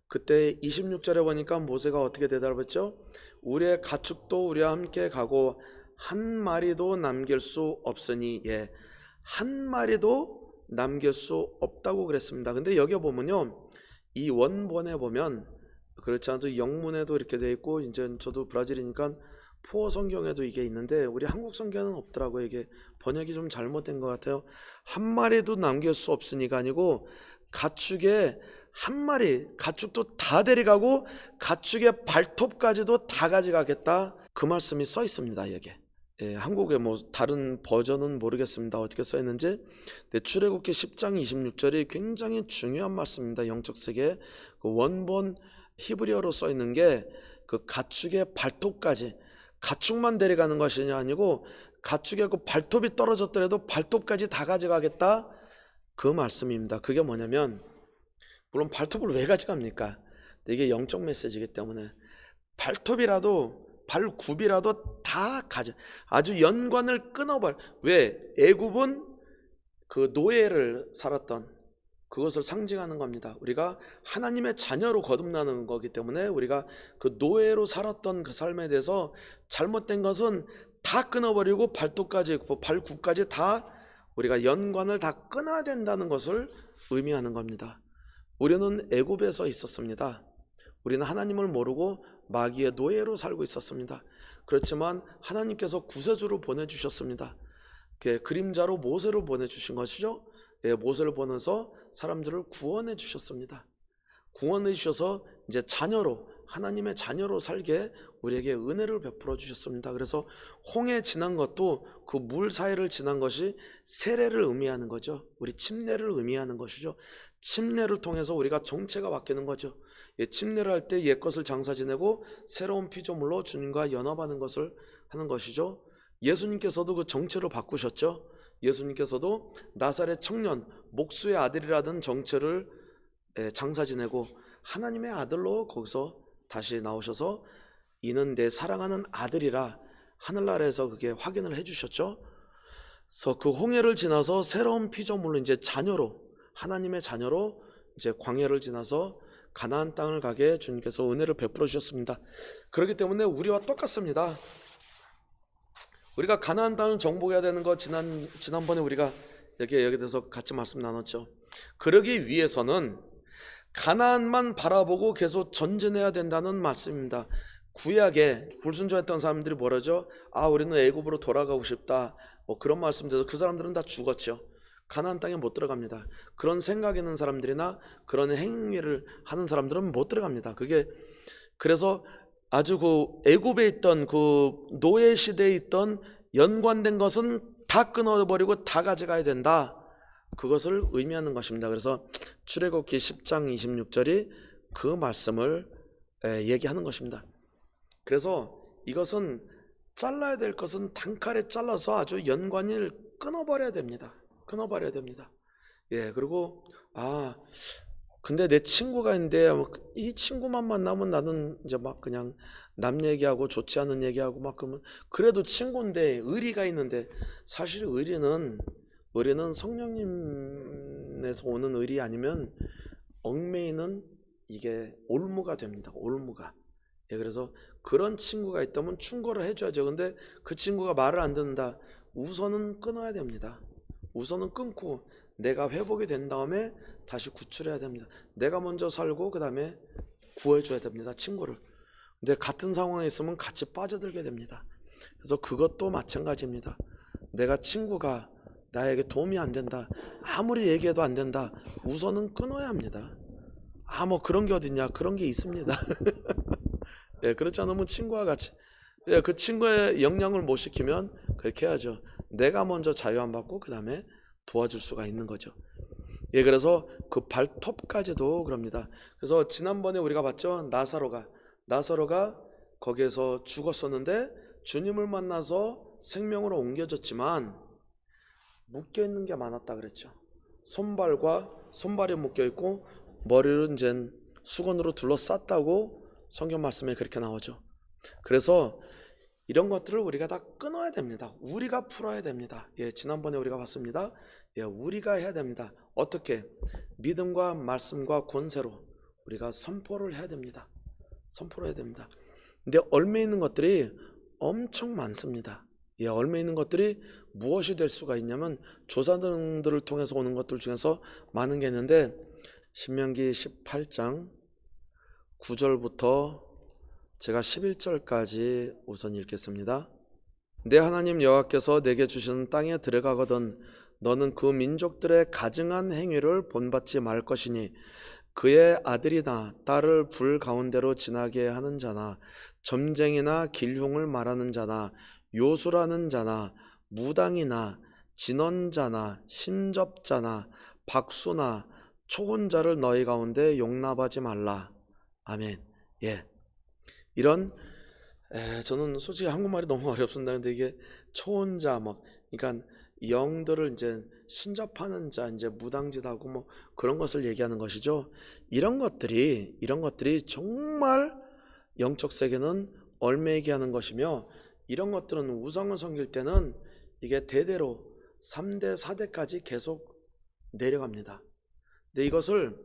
그때 26절에 보니까 모세가 어떻게 대답했죠? 우리의 가축도 우리와 함께 가고 한 마리도 남길 수 없으니, 한 마리도 남길 수 없다고 그랬습니다. 근데 여기 보면요, 이 원본에 보면 그렇지 않아도 영문에도 이렇게 돼 있고, 이제 저도 브라질이니까 푸어 성경에도 이게 있는데 우리 한국 성경에는 없더라고요. 이게 번역이 좀 잘못된 것 같아요. 한 마리도 남길 수 없으니가 아니고 가축의 한 마리, 가축도 다 데려가고 가축의 발톱까지도 다 가져가겠다, 그 말씀이 써 있습니다. 여기에. 예, 한국에 뭐 다른 버전은 모르겠습니다. 어떻게 써 있는지. 네, 출애굽기 10장 26절이 굉장히 중요한 말씀입니다. 영적 세계 그 원본 히브리어로 써 있는 게 그 가축의 발톱까지, 가축만 데려가는 것이 아니고 가축의 그 발톱이 떨어졌더라도 발톱까지 다 가져가겠다, 그 말씀입니다. 그게 뭐냐면, 물론 발톱을 왜 가져갑니까? 이게 영적 메시지이기 때문에 발톱이라도 발굽이라도 다 가져, 아주 연관을 끊어버려. 왜? 애굽은 그 노예를 살았던 그것을 상징하는 겁니다. 우리가 하나님의 자녀로 거듭나는 거기 때문에 우리가 그 노예로 살았던 그 삶에 대해서 잘못된 것은 다 끊어버리고 발톱까지, 발굽까지 다 우리가 연관을 다 끊어야 된다는 것을 의미하는 겁니다. 우리는 애굽에서 있었습니다. 우리는 하나님을 모르고 마귀의 노예로 살고 있었습니다. 그렇지만 하나님께서 구세주를 보내주셨습니다. 그림자로 모세를 보내주신 것이죠. 모세를 보내서 사람들을 구원해 주셨습니다. 구원해 주셔서 이제 자녀로, 하나님의 자녀로 살게 우리에게 은혜를 베풀어 주셨습니다. 그래서 홍해 지난 것도 그 물 사이를 지난 것이 세례를 의미하는 거죠. 우리 침례를 의미하는 것이죠. 침례를 통해서 우리가 정체가 바뀌는 거죠. 침례를 할 때 옛것을 장사 지내고 새로운 피조물로 주님과 연합하는 것을 하는 것이죠. 예수님께서도 그 정체를 바꾸셨죠. 예수님께서도 나사렛 청년, 목수의 아들이라는 정체를 장사 지내고 하나님의 아들로 거기서 다시 나오셔서 이는 내 사랑하는 아들이라 하늘나라에서 그게 확인을 해주셨죠. 그래서 그 홍해를 지나서 새로운 피조물로 이제 자녀로, 하나님의 자녀로 이제 광야를 지나서 가나안 땅을 가게 주님께서 은혜를 베풀어 주셨습니다. 그렇기 때문에 우리와 똑같습니다. 우리가 가나안 땅을 정복해야 되는 거 지난번에 우리가 여기에 대해서 같이 말씀 나눴죠. 그러기 위해서는 가나안만 바라보고 계속 전진해야 된다는 말씀입니다. 구약에 불순종했던 사람들이 뭐라죠? 우리는 애굽으로 돌아가고 싶다, 뭐 그런 말씀드려서 그 사람들은 다 죽었죠. 가나안 땅에 못 들어갑니다. 그런 생각 있는 사람들이나 그런 행위를 하는 사람들은 못 들어갑니다. 그게 그래서 아주 그 애굽에 있던 그 노예 시대에 있던 연관된 것은 다 끊어버리고 다 가져가야 된다, 그것을 의미하는 것입니다. 그래서 출애굽기 10장 26절이 그 말씀을 얘기하는 것입니다. 그래서 이것은 잘라야 될 것은 단칼에 잘라서 아주 연관을 끊어버려야 됩니다. 끊어버려야 됩니다. 그리고 근데 내 친구가 있는데 이 친구만 만나면 나는 이제 막 그냥 남 얘기하고 좋지 않은 얘기하고 막 그러면, 그래도 친구인데 의리가 있는데, 사실 의리는 성령님에서 오는 의리 아니면 얽매이는 이게 올무가 됩니다. 올무가. 그래서 그런 친구가 있다면 충고를 해줘야죠. 근데 그 친구가 말을 안 듣는다, 우선은 끊어야 됩니다. 우선은 끊고 내가 회복이 된 다음에 다시 구출해야 됩니다. 내가 먼저 살고 그 다음에 구해줘야 됩니다, 친구를. 근데 같은 상황에 있으면 같이 빠져들게 됩니다. 그래서 그것도 마찬가지입니다. 내가 친구가 나에게 도움이 안 된다, 아무리 얘기해도 안 된다, 우선은 끊어야 합니다. 뭐 그런 게 어딨냐, 그런 게 있습니다. 그렇지 않으면 친구와 같이 그 친구의 영향을 못 시키면 그렇게 해야죠. 내가 먼저 자유 안 받고 그 다음에 도와줄 수가 있는 거죠. 그래서 그 발톱까지도 그럽니다. 그래서 지난번에 우리가 봤죠. 나사로가 거기에서 죽었었는데 주님을 만나서 생명으로 옮겨졌지만 묶여있는 게 많았다 그랬죠. 손발이 묶여있고 머리를 이제 수건으로 둘러쌌다고 성경 말씀에 그렇게 나오죠. 그래서 이런 것들을 우리가 다 끊어야 됩니다. 우리가 풀어야 됩니다. 지난번에 우리가 봤습니다. 우리가 해야 됩니다. 어떻게? 믿음과 말씀과 권세로 우리가 선포를 해야 됩니다. 선포를 해야 됩니다. 근데 얽매 있는 것들이 엄청 많습니다. 얽매 있는 것들이 무엇이 될 수가 있냐면 조사들을 통해서 오는 것들 중에서 많은 게 있는데, 신명기 18장 9절부터 제가 11절까지 우선 읽겠습니다. 내 하나님 여호와께서 내게 주시는 땅에 들어가거든 너는 그 민족들의 가증한 행위를 본받지 말 것이니 그의 아들이나 딸을 불 가운데로 지나게 하는 자나 점쟁이나 길흉을 말하는 자나 요술하는 자나 무당이나 진언자나 심접자나 박수나 초혼자를 너희 가운데 용납하지 말라. 아멘. 예. 이런 저는 솔직히 한국말이 너무 어렵습니다. 근데 이게 초혼자 그러니까 영들을 이제 신접하는 자, 이제 무당짓하고 그런 것을 얘기하는 것이죠. 이런 것들이 정말 영적 세계는 얼매이게 하는 것이며, 이런 것들은 우상을 섬길 때는 이게 대대로 3대 4대까지 계속 내려갑니다. 근데 이것을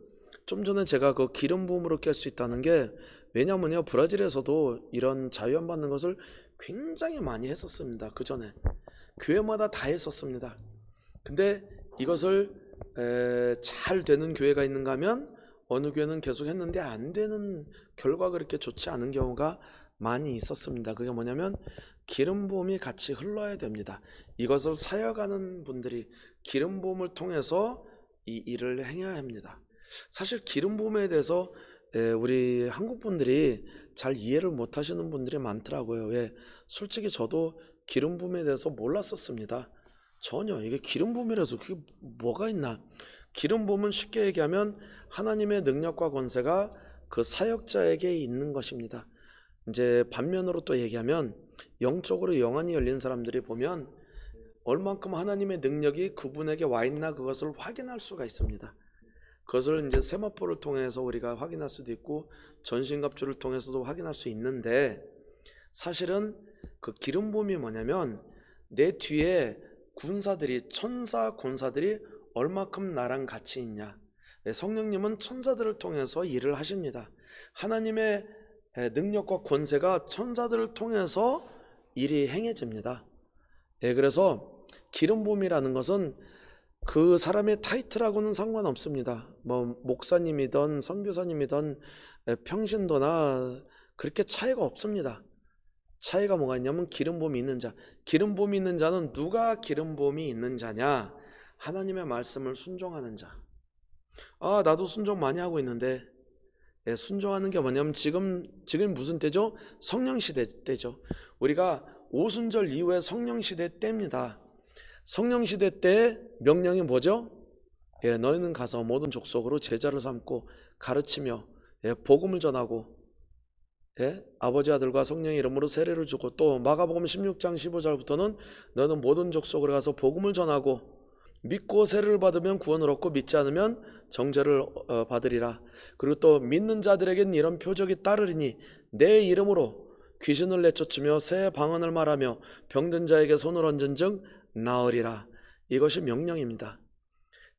좀 전에 제가 그 기름 부음으로 깰 수 있다는 게, 왜냐면요, 브라질에서도 이런 자유함 받는 것을 굉장히 많이 했었습니다. 그 전에 교회마다 다 했었습니다. 근데 이것을 잘 되는 교회가 있는가 하면 어느 교회는 계속 했는데 안 되는, 결과가 그렇게 좋지 않은 경우가 많이 있었습니다. 그게 뭐냐면 기름 부음이 같이 흘러야 됩니다. 이것을 사역하는 분들이 기름 부음을 통해서 이 일을 행해야 합니다. 사실 기름 부음에 대해서 우리 한국 분들이 잘 이해를 못 하시는 분들이 많더라고요. 왜? 솔직히 저도 기름 부음에 대해서 몰랐었습니다. 전혀 이게 기름 부음이라서 그게 뭐가 있나? 기름 부음은 쉽게 얘기하면 하나님의 능력과 권세가 그 사역자에게 있는 것입니다. 이제 반면으로 또 얘기하면 영적으로 영안이 열린 사람들이 보면 얼만큼 하나님의 능력이 그분에게 와 있나 그것을 확인할 수가 있습니다. 그것을 이제 세마포를 통해서 우리가 확인할 수도 있고 전신갑주를 통해서도 확인할 수 있는데, 사실은 그 기름 부음이 뭐냐면 내 뒤에 군사들이, 천사 군사들이 얼마큼 나랑 같이 있냐. 성령님은 천사들을 통해서 일을 하십니다. 하나님의 능력과 권세가 천사들을 통해서 일이 행해집니다. 그래서 기름 부음이라는 것은 그 사람의 타이틀하고는 상관없습니다. 목사님이든 선교사님이든 평신도나 그렇게 차이가 없습니다. 차이가 뭐가 있냐면 기름 부음이 있는 자. 기름 부음이 있는 자는 누가 기름 부음이 있는 자냐? 하나님의 말씀을 순종하는 자. 나도 순종 많이 하고 있는데, 순종하는 게 뭐냐면 지금 무슨 때죠? 성령 시대 때죠. 우리가 오순절 이후에 성령 시대 때입니다. 성령 시대 때 명령이 뭐죠? 너희는 가서 모든 족속으로 제자를 삼고 가르치며 복음을 전하고 아버지 아들과 성령의 이름으로 세례를 주고, 또 마가복음 16장 15절부터는 너는 모든 족속으로 가서 복음을 전하고 믿고 세례를 받으면 구원을 얻고 믿지 않으면 정죄를 받으리라. 그리고 또 믿는 자들에게는 이런 표적이 따르리니 내 이름으로 귀신을 내쫓으며 새 방언을 말하며 병든 자에게 손을 얹은 즉 나으리라. 이것이 명령입니다.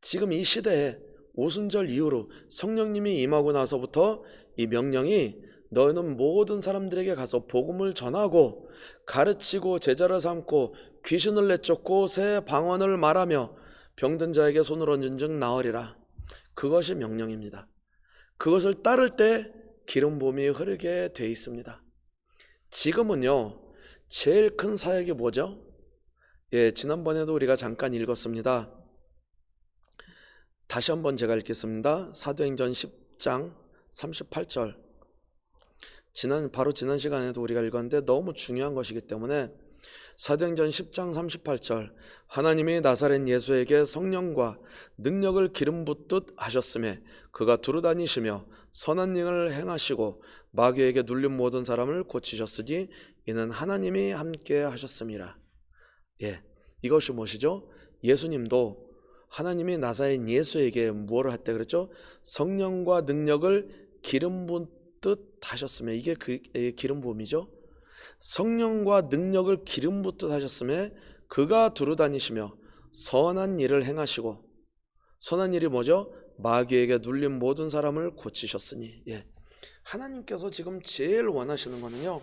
지금 이 시대에 오순절 이후로 성령님이 임하고 나서부터 이 명령이 너희는 모든 사람들에게 가서 복음을 전하고 가르치고 제자를 삼고 귀신을 내쫓고 새 방언을 말하며 병든 자에게 손을 얹은 즉 나으리라. 그것이 명령입니다. 그것을 따를 때 기름 부음이 흐르게 돼 있습니다. 지금은요, 제일 큰 사역이 뭐죠? 지난번에도 우리가 잠깐 읽었습니다. 다시 한번 제가 읽겠습니다. 사도행전 10장 38절. 바로 지난 시간에도 우리가 읽었는데 너무 중요한 것이기 때문에, 사도행전 10장 38절. 하나님이 나사렛 예수에게 성령과 능력을 기름 붓듯 하셨음에 그가 두루다니시며 선한 일을 행하시고 마귀에게 눌린 모든 사람을 고치셨으니 이는 하나님이 함께 하셨음이라. 이것이 무엇이죠? 예수님도 하나님이 나사렛 예수에게 무엇을 했다 그랬죠? 성령과 능력을 기름 붓듯 하셨으며, 이게 기름 부음이죠. 성령과 능력을 기름 붓듯 하셨음에 그가 두루다니시며 선한 일을 행하시고, 선한 일이 뭐죠? 마귀에게 눌린 모든 사람을 고치셨으니. 하나님께서 지금 제일 원하시는 거는요,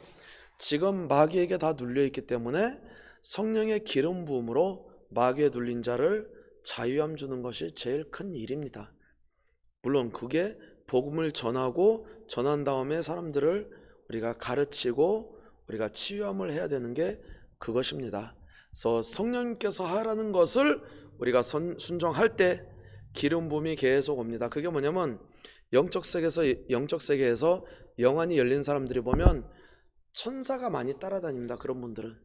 지금 마귀에게 다 눌려있기 때문에 성령의 기름 부음으로 마귀에 눌린 자를 자유함 주는 것이 제일 큰 일입니다. 물론 그게 복음을 전하고 전한 다음에 사람들을 우리가 가르치고 우리가 치유함을 해야 되는 게 그것입니다. 그래서 성령님께서 하라는 것을 우리가 순종할 때 기름 부음이 계속 옵니다. 그게 뭐냐면 영적 세계에서 영안이 열린 사람들이 보면 천사가 많이 따라다닙니다. 그런 분들은.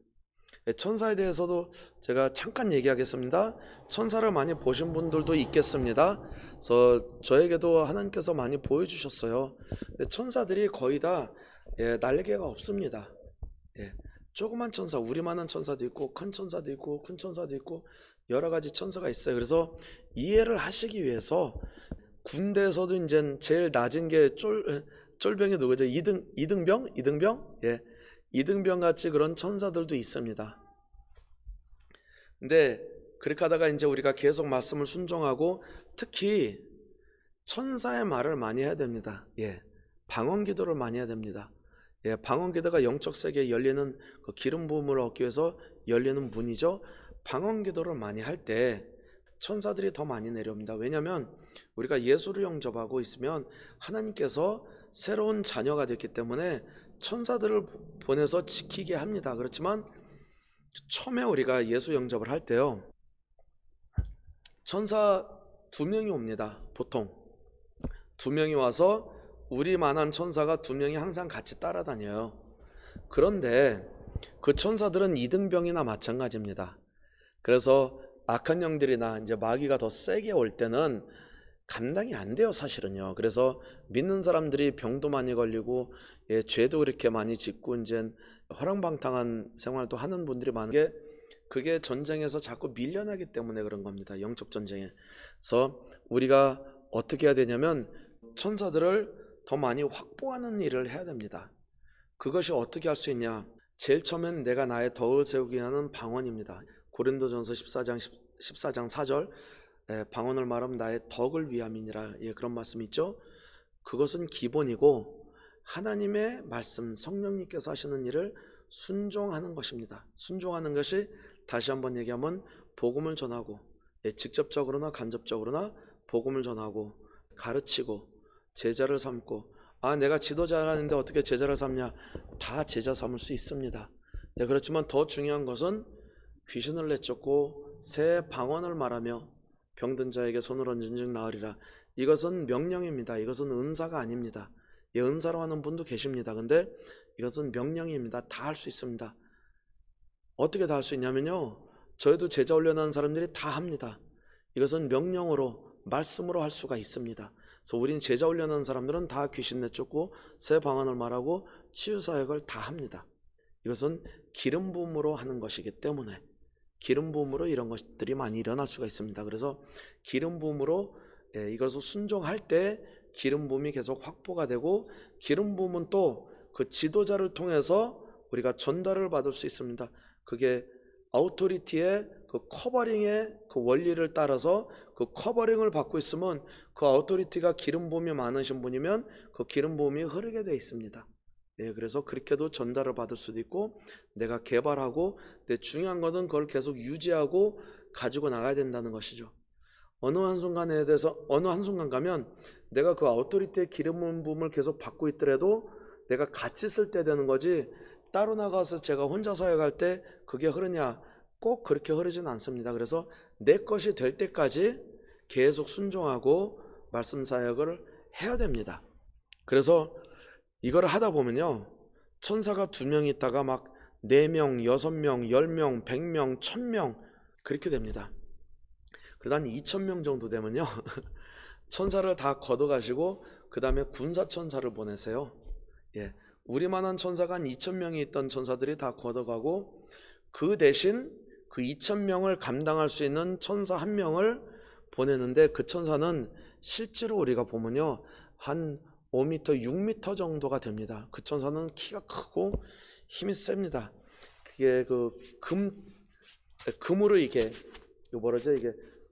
천사에 대해서도 제가 잠깐 얘기하겠습니다. 천사를 많이 보신 분들도 있겠습니다. 그래서 저에게도 하나님께서 많이 보여주셨어요. 근데 천사들이 거의 다 날개가 없습니다. 조그만 천사, 우리만한 천사도 있고 큰 천사도 있고 큰 천사도 있고 여러 가지 천사가 있어요. 그래서 이해를 하시기 위해서 군대에서도 이제 제일 낮은 게 쫄병이 누구죠? 이등병? 이등병 같이 그런 천사들도 있습니다. 근데 그렇게 하다가 이제 우리가 계속 말씀을 순종하고 특히 천사의 말을 많이 해야 됩니다. 방언 기도를 많이 해야 됩니다. 방언 기도가 영적 세계에 열리는 그 기름 부음을 얻기 위해서 열리는 문이죠. 방언 기도를 많이 할 때 천사들이 더 많이 내려옵니다. 왜냐하면 우리가 예수를 영접하고 있으면 하나님께서 새로운 자녀가 됐기 때문에 천사들을 보내서 지키게 합니다. 그렇지만 처음에 우리가 예수 영접을 할 때요, 천사 2명이 옵니다. 보통 2명이 와서 우리만한 천사가 2명이 항상 같이 따라다녀요. 그런데 그 천사들은 이등병이나 마찬가지입니다. 그래서 악한 영들이나 이제 마귀가 더 세게 올 때는 감당이 안 돼요, 사실은요. 그래서 믿는 사람들이 병도 많이 걸리고 죄도 그렇게 많이 짓고 이제 허랑방탕한 생활도 하는 분들이 많은 게 그게 전쟁에서 자꾸 밀려나기 때문에 그런 겁니다. 영적 전쟁에. 그래서 우리가 어떻게 해야 되냐면 천사들을 더 많이 확보하는 일을 해야 됩니다. 그것이 어떻게 할 수 있냐? 제일 처음엔 내가 나의 덕을 세우기 위한 방언입니다. 고린도전서 14장 4절 방언을 말하면 나의 덕을 위함이니라, 그런 말씀이 있죠. 그것은 기본이고 하나님의 말씀, 성령님께서 하시는 일을 순종하는 것입니다. 순종하는 것이 다시 한번 얘기하면 복음을 전하고, 직접적으로나 간접적으로나 복음을 전하고 가르치고 제자를 삼고, 내가 지도자라는데 어떻게 제자를 삼냐? 다 제자 삼을 수 있습니다. 그렇지만 더 중요한 것은 귀신을 내쫓고 새 방언을 말하며 병든 자에게 손을 얹은 즉 나으리라. 이것은 명령입니다. 이것은 은사가 아닙니다. 은사로 하는 분도 계십니다. 근데 이것은 명령입니다. 다 할 수 있습니다. 어떻게 다 할 수 있냐면요, 저희도 제자 훈련하는 사람들이 다 합니다. 이것은 명령으로, 말씀으로 할 수가 있습니다. 그래서 우린 제자 훈련하는 사람들은 다 귀신 내쫓고 새 방언을 말하고 치유 사역을 다 합니다. 이것은 기름 부음으로 하는 것이기 때문에 기름 부음으로 이런 것들이 많이 일어날 수가 있습니다. 그래서 기름 부음으로 이것을 순종할 때 기름 부음이 계속 확보가 되고, 기름 부음은 또 그 지도자를 통해서 우리가 전달을 받을 수 있습니다. 그게 아우토리티의 그 커버링의 그 원리를 따라서 그 커버링을 받고 있으면 그 아우토리티가 기름 부음이 많으신 분이면 그 기름 부음이 흐르게 되어 있습니다. 그래서 그렇게도 전달을 받을 수도 있고, 내가 개발하고, 근데 중요한 것은 그걸 계속 유지하고 가지고 나가야 된다는 것이죠. 어느 한순간 가면 내가 그 아우토리티의 기름 부음을 계속 받고 있더라도 내가 같이 쓸 때 되는 거지, 따로 나가서 제가 혼자 사역할 때 그게 흐르냐? 꼭 그렇게 흐르지는 않습니다. 그래서 내 것이 될 때까지 계속 순종하고 말씀 사역을 해야 됩니다. 그래서 이걸 하다 보면요, 천사가 2명 있다가 막 4명, 6명, 10명, 100명, 1000명 그렇게 됩니다. 그러다 한 2000명 정도 되면요 천사를 다 걷어가시고 그 다음에 군사천사를 보내세요. 우리만한 천사가 한 2000명이 있던 천사들이 다 걷어가고, 그 대신 그 2000명을 감당할 수 있는 천사 1명을 보내는데, 그 천사는 실제로 우리가 보면요 한 5m, 6m 정도가 됩니다. 그 천사는 키가 크고 힘이 셉니다. 그게 그 금으로 이게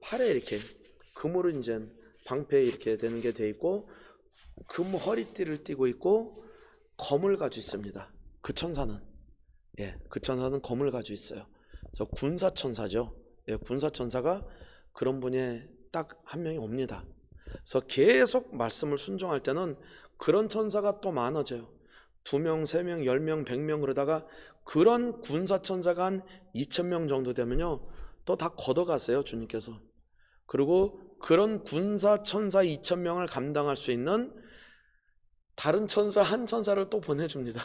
팔에 이렇게 금으로 이제 방패에 이렇게 되는 게 돼 있고, 금 허리띠를 띠고 있고 검을 가지고 있습니다. 그 천사는 그 천사는 검을 가지고 있어요. 그래서 군사천사죠. 군사천사가 그런 분이 딱 1명이 옵니다. 그래서 계속 말씀을 순종할 때는 그런 천사가 또 많아져요. 2명, 3명, 10명, 100명 그러다가 그런 군사천사가 한 2,000명 정도 되면요, 또 다 걷어가세요, 주님께서. 그리고 그런 군사천사 2,000명을 감당할 수 있는 다른 천사 한 천사를 또 보내줍니다.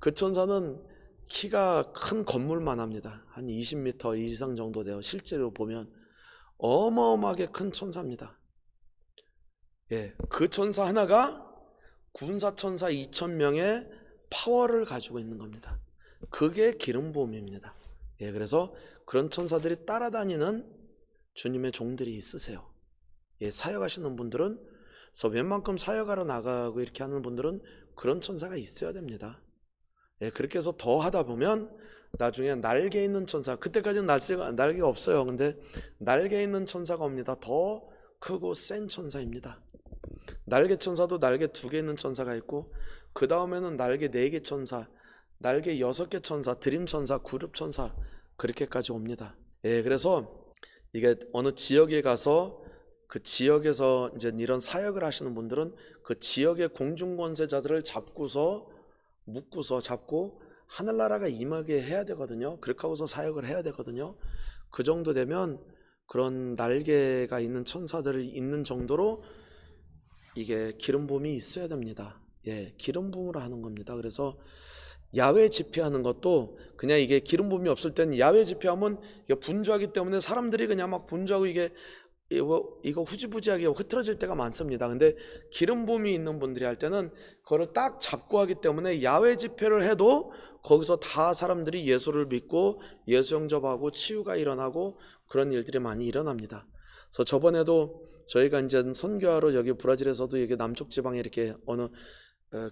그 천사는 키가 큰 건물만 합니다. 한 20m 이상 정도 돼요. 실제로 보면 어마어마하게 큰 천사입니다. 예, 그 천사 하나가 군사천사 2,000명의 파워를 가지고 있는 겁니다. 그게 기름 부음입니다. 예, 그래서 그런 천사들이 따라다니는 주님의 종들이 있으세요. 예, 사역하시는 분들은, 그래서 웬만큼 사역하러 나가고 이렇게 하는 분들은 그런 천사가 있어야 됩니다. 예, 그렇게 해서 더 하다 보면 나중에 날개 있는 천사, 그때까지는 날개가 없어요. 근데 날개 있는 천사가 옵니다. 더 크고 센 천사입니다. 날개 천사도 날개 2개 있는 천사가 있고, 그 다음에는 날개 4개 천사, 날개 6개 천사, 드림 천사, 그룹 천사, 그렇게까지 옵니다. 예, 그래서 이게 어느 지역에 가서 그 지역에서 이제 이런 사역을 하시는 분들은 그 지역의 공중권세자들을 묶고서 잡고 하늘나라가 임하게 해야 되거든요. 그렇게 하고서 사역을 해야 되거든요. 그 정도 되면 그런 날개가 있는 천사들이 있는 정도로 이게 기름 부음이 있어야 됩니다. 예, 기름 부음으로 하는 겁니다. 그래서 야외 집회하는 것도 그냥 이게 기름 부음이 없을 때는, 야외 집회하면 이게 분주하기 때문에 사람들이 그냥 막 분주하고 이거 후지부지하게 흐트러질 때가 많습니다. 근데 기름 부음이 있는 분들이 할 때는 그거를 딱 잡고 하기 때문에 야외 집회를 해도 거기서 다 사람들이 예수를 믿고 예수 영접하고 치유가 일어나고 그런 일들이 많이 일어납니다. 그래서 저번에도 저희가 이제 선교하러 여기 브라질에서도 여기 남쪽 지방에 이렇게 어느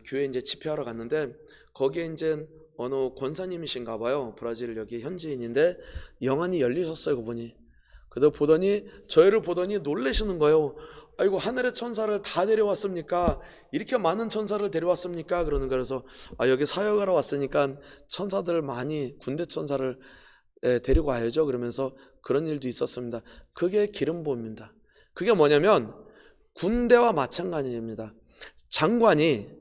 교회 이제 집회하러 갔는데, 거기에 이제 어느 권사님이신가 봐요. 브라질 여기 현지인인데 영안이 열리셨어요, 그분이. 그래서 저희를 보더니 놀라시는 거예요. 아이고, 하늘의 천사를 다 데려왔습니까? 이렇게 많은 천사를 데려왔습니까? 그러는 거예요. 그래서 여기 사역하러 왔으니까 천사들을 많이, 군대 천사를 데리고 와야죠. 그러면서 그런 일도 있었습니다. 그게 기름 부음입니다. 그게 뭐냐면 군대와 마찬가지입니다. 장관이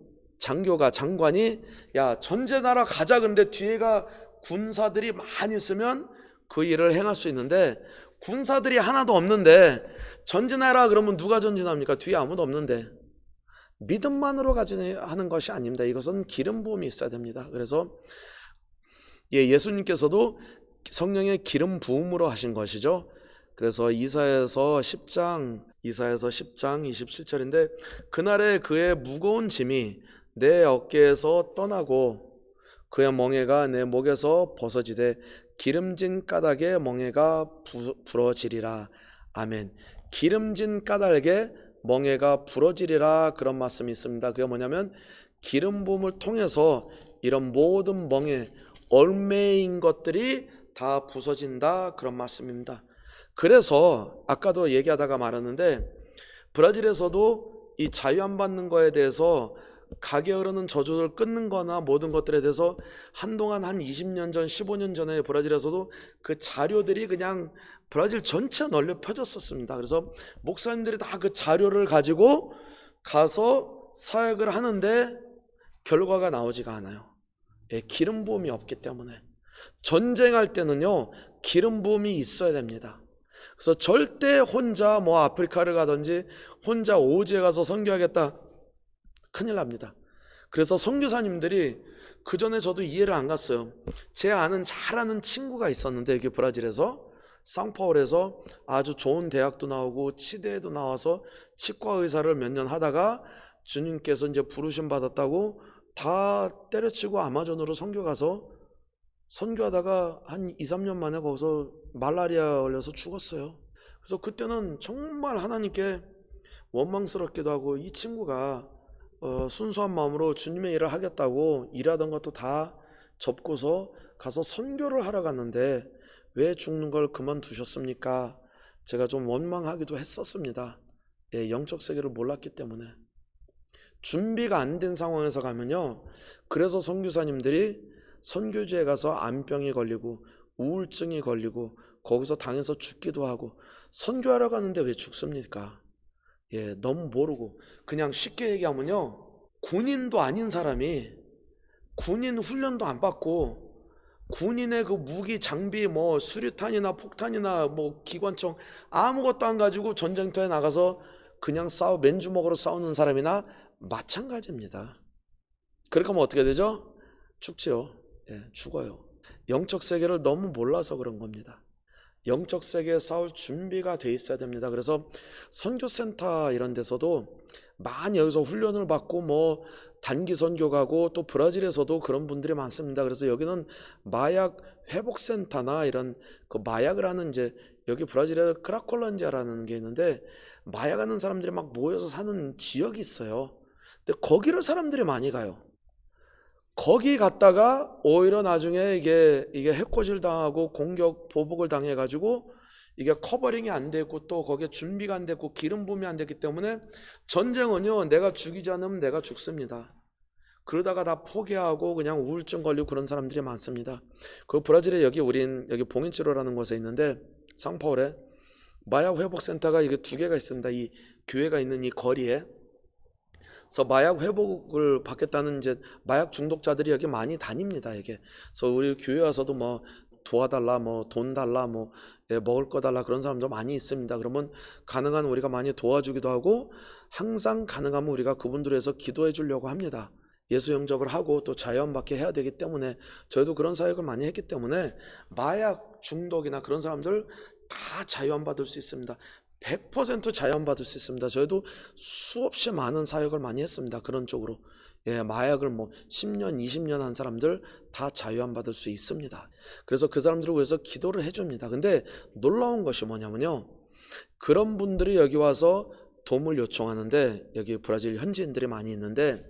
야, 전제나라 가자, 근데 뒤에가 군사들이 많이 있으면 그 일을 행할 수 있는데, 군사들이 하나도 없는데 전진하라 그러면 누가 전진합니까? 뒤에 아무도 없는데. 믿음만으로 하는 것이 아닙니다. 이것은 기름 부음이 있어야 됩니다. 그래서 예수님께서도 성령의 기름 부음으로 하신 것이죠. 그래서 이사야서 10장 27절인데, 그날에 그의 무거운 짐이 내 어깨에서 떠나고 그의 멍에가 내 목에서 벗어지되 기름진 까닭에 멍에가 부러지리라. 아멘. 기름진 까닭에 멍에가 부러지리라, 그런 말씀이 있습니다. 그게 뭐냐면 기름 부음을 통해서 이런 모든 멍에 얼매인 것들이 다 부서진다, 그런 말씀입니다. 그래서 아까도 얘기하다가 말았는데, 브라질에서도 이 자유 안 받는 거에 대해서 가게 흐르는 저주를 끊는 거나 모든 것들에 대해서 한동안 한 20년 전, 15년 전에 브라질에서도 그 자료들이 그냥 브라질 전체에 널려 펴졌었습니다. 그래서 목사님들이 다 그 자료를 가지고 가서 사역을 하는데 결과가 나오지가 않아요. 예, 기름 부음이 없기 때문에. 전쟁할 때는요, 기름 부음이 있어야 됩니다. 그래서 절대 혼자 아프리카를 가든지 혼자 오지에 가서 선교하겠다, 큰일 납니다. 그래서 선교사님들이, 그 전에 저도 이해를 안 갔어요. 제 잘 아는 친구가 있었는데, 여기 브라질에서 상파울에서 아주 좋은 대학도 나오고 치대에도 나와서 치과 의사를 몇 년 하다가 주님께서 이제 부르심 받았다고 다 때려치고 아마존으로 선교 가서 선교하다가 한 2, 3년 만에 거기서 말라리아 걸려서 죽었어요. 그래서 그때는 정말 하나님께 원망스럽기도 하고, 이 친구가 순수한 마음으로 주님의 일을 하겠다고 일하던 것도 다 접고서 가서 선교를 하러 갔는데 왜 죽는 걸 그만두셨습니까? 제가 좀 원망하기도 했었습니다. 예, 영적 세계를 몰랐기 때문에. 준비가 안 된 상황에서 가면요, 그래서 선교사님들이 선교지에 가서 암병이 걸리고 우울증이 걸리고 거기서 당해서 죽기도 하고, 선교하러 가는데 왜 죽습니까? 예, 너무 모르고 그냥 쉽게 얘기하면요. 군인도 아닌 사람이 군인 훈련도 안 받고 군인의 그 무기 장비 뭐 수류탄이나 폭탄이나 뭐 기관총 아무것도 안 가지고 전쟁터에 나가서 그냥 맨주먹으로 싸우는 사람이나 마찬가지입니다. 그렇게 하면 어떻게 되죠? 죽지요. 예, 죽어요. 영적 세계를 너무 몰라서 그런 겁니다. 영적 세계에 싸울 준비가 돼 있어야 됩니다. 그래서 선교센터 이런 데서도 많이 여기서 훈련을 받고 뭐 단기 선교 가고 또 브라질에서도 그런 분들이 많습니다. 그래서 여기는 마약 회복센터나 이런 그 마약을 하는 이제 여기 브라질에 크라콜란지아라는 게 있는데 마약하는 사람들이 막 모여서 사는 지역이 있어요. 근데 거기를 사람들이 많이 가요. 거기 갔다가 오히려 나중에 이게 해코지를 당하고 공격 보복을 당해가지고 이게 커버링이 안 되고 또 거기에 준비가 안 됐고 기름 부음이 안 됐기 때문에 전쟁은요 내가 죽이지 않으면 내가 죽습니다. 그러다가 다 포기하고 그냥 우울증 걸리고 그런 사람들이 많습니다. 그 브라질에 여기 봉인치로라는 곳에 있는데 상파울에 마약 회복센터가 이게 2개가 있습니다. 이 교회가 있는 이 거리에. 그래서 마약 회복을 받겠다는 이제 마약 중독자들이 여기 많이 다닙니다. 이게. 그래서 우리 교회 와서도 뭐 도와달라, 뭐 돈 달라, 뭐 먹을 거 달라 그런 사람도 많이 있습니다. 그러면 가능한 우리가 많이 도와주기도 하고 항상 가능하면 우리가 그분들 위해서 기도해 주려고 합니다. 예수 영접을 하고 또 자유함받게 해야 되기 때문에 저희도 그런 사역을 많이 했기 때문에 마약 중독이나 그런 사람들 다 자유함받을 수 있습니다. 100% 자유함받을 수 있습니다. 저희도 수없이 많은 사역을 많이 했습니다. 그런 쪽으로. 예, 마약을 뭐 10년, 20년 한 사람들 다 자유함받을 수 있습니다. 그래서 그 사람들을 위해서 기도를 해줍니다. 근데 놀라운 것이 뭐냐면요. 그런 분들이 여기 와서 도움을 요청하는데 여기 브라질 현지인들이 많이 있는데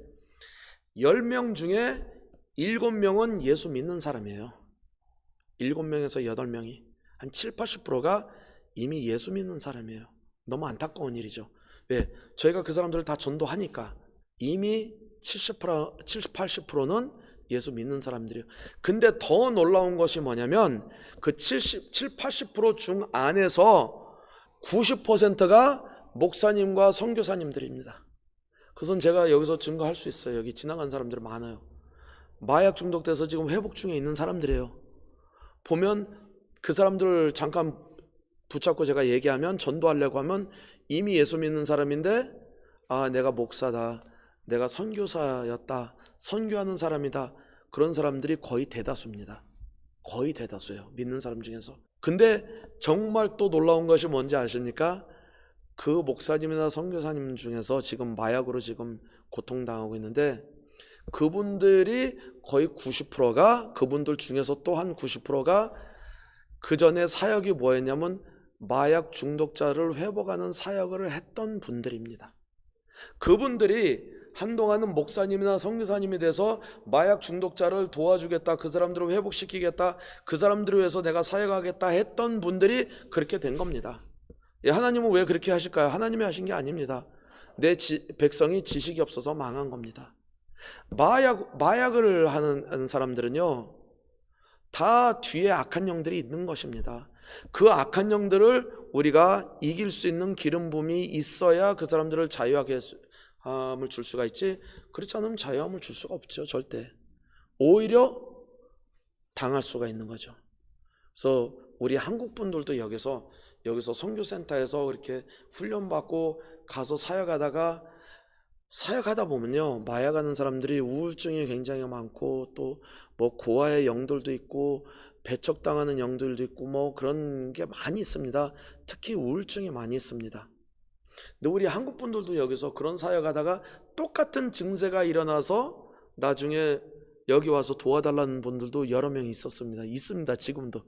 10명 중에 7명은 예수 믿는 사람이에요. 7명에서 8명이 한 7, 80%가 이미 예수 믿는 사람이에요. 너무 안타까운 일이죠. 왜? 저희가 그 사람들을 다 전도하니까 이미 70, 80%는 예수 믿는 사람들이에요. 근데 더 놀라운 것이 뭐냐면 그 80% 중 안에서 90%가 목사님과 선교사님들입니다. 그것은 제가 여기서 증거할 수 있어요. 여기 지나간 사람들이 많아요. 마약 중독돼서 지금 회복 중에 있는 사람들이에요. 보면 그 사람들 잠깐 붙잡고 제가 얘기하면 전도하려고 하면 이미 예수 믿는 사람인데 아 내가 목사다, 내가 선교사였다, 선교하는 사람이다, 그런 사람들이 거의 대다수입니다. 거의 대다수예요. 믿는 사람 중에서. 근데 정말 또 놀라운 것이 뭔지 아십니까? 그 목사님이나 선교사님 중에서 지금 마약으로 지금 고통당하고 있는데 그분들이 거의 90%가 그분들 중에서 또 한 90%가 그 전에 사역이 뭐였냐면 마약 중독자를 회복하는 사역을 했던 분들입니다. 그분들이 한동안은 목사님이나 선교사님이 돼서 마약 중독자를 도와주겠다, 그 사람들을 회복시키겠다, 그 사람들을 위해서 내가 사역하겠다 했던 분들이 그렇게 된 겁니다. 하나님은 왜 그렇게 하실까요? 하나님이 하신 게 아닙니다. 내 백성이 지식이 없어서 망한 겁니다. 마약을 하는 사람들은요 다 뒤에 악한 영들이 있는 것입니다. 그 악한 영들을 우리가 이길 수 있는 기름 부음이 있어야 그 사람들을 자유하게 함을 줄 수가 있지, 그렇지 않으면 자유함을 줄 수가 없죠. 절대. 오히려 당할 수가 있는 거죠. 그래서 우리 한국 분들도 여기서 선교센터에서 이렇게 훈련받고 가서 사역하다 보면요 마약하는 사람들이 우울증이 굉장히 많고 또 뭐 고아의 영들도 있고 배척당하는 영들도 있고 뭐 그런 게 많이 있습니다. 특히 우울증이 많이 있습니다. 근데 우리 한국 분들도 여기서 그런 사역하다가 똑같은 증세가 일어나서 나중에 여기 와서 도와달라는 분들도 여러 명 있습니다. 지금도.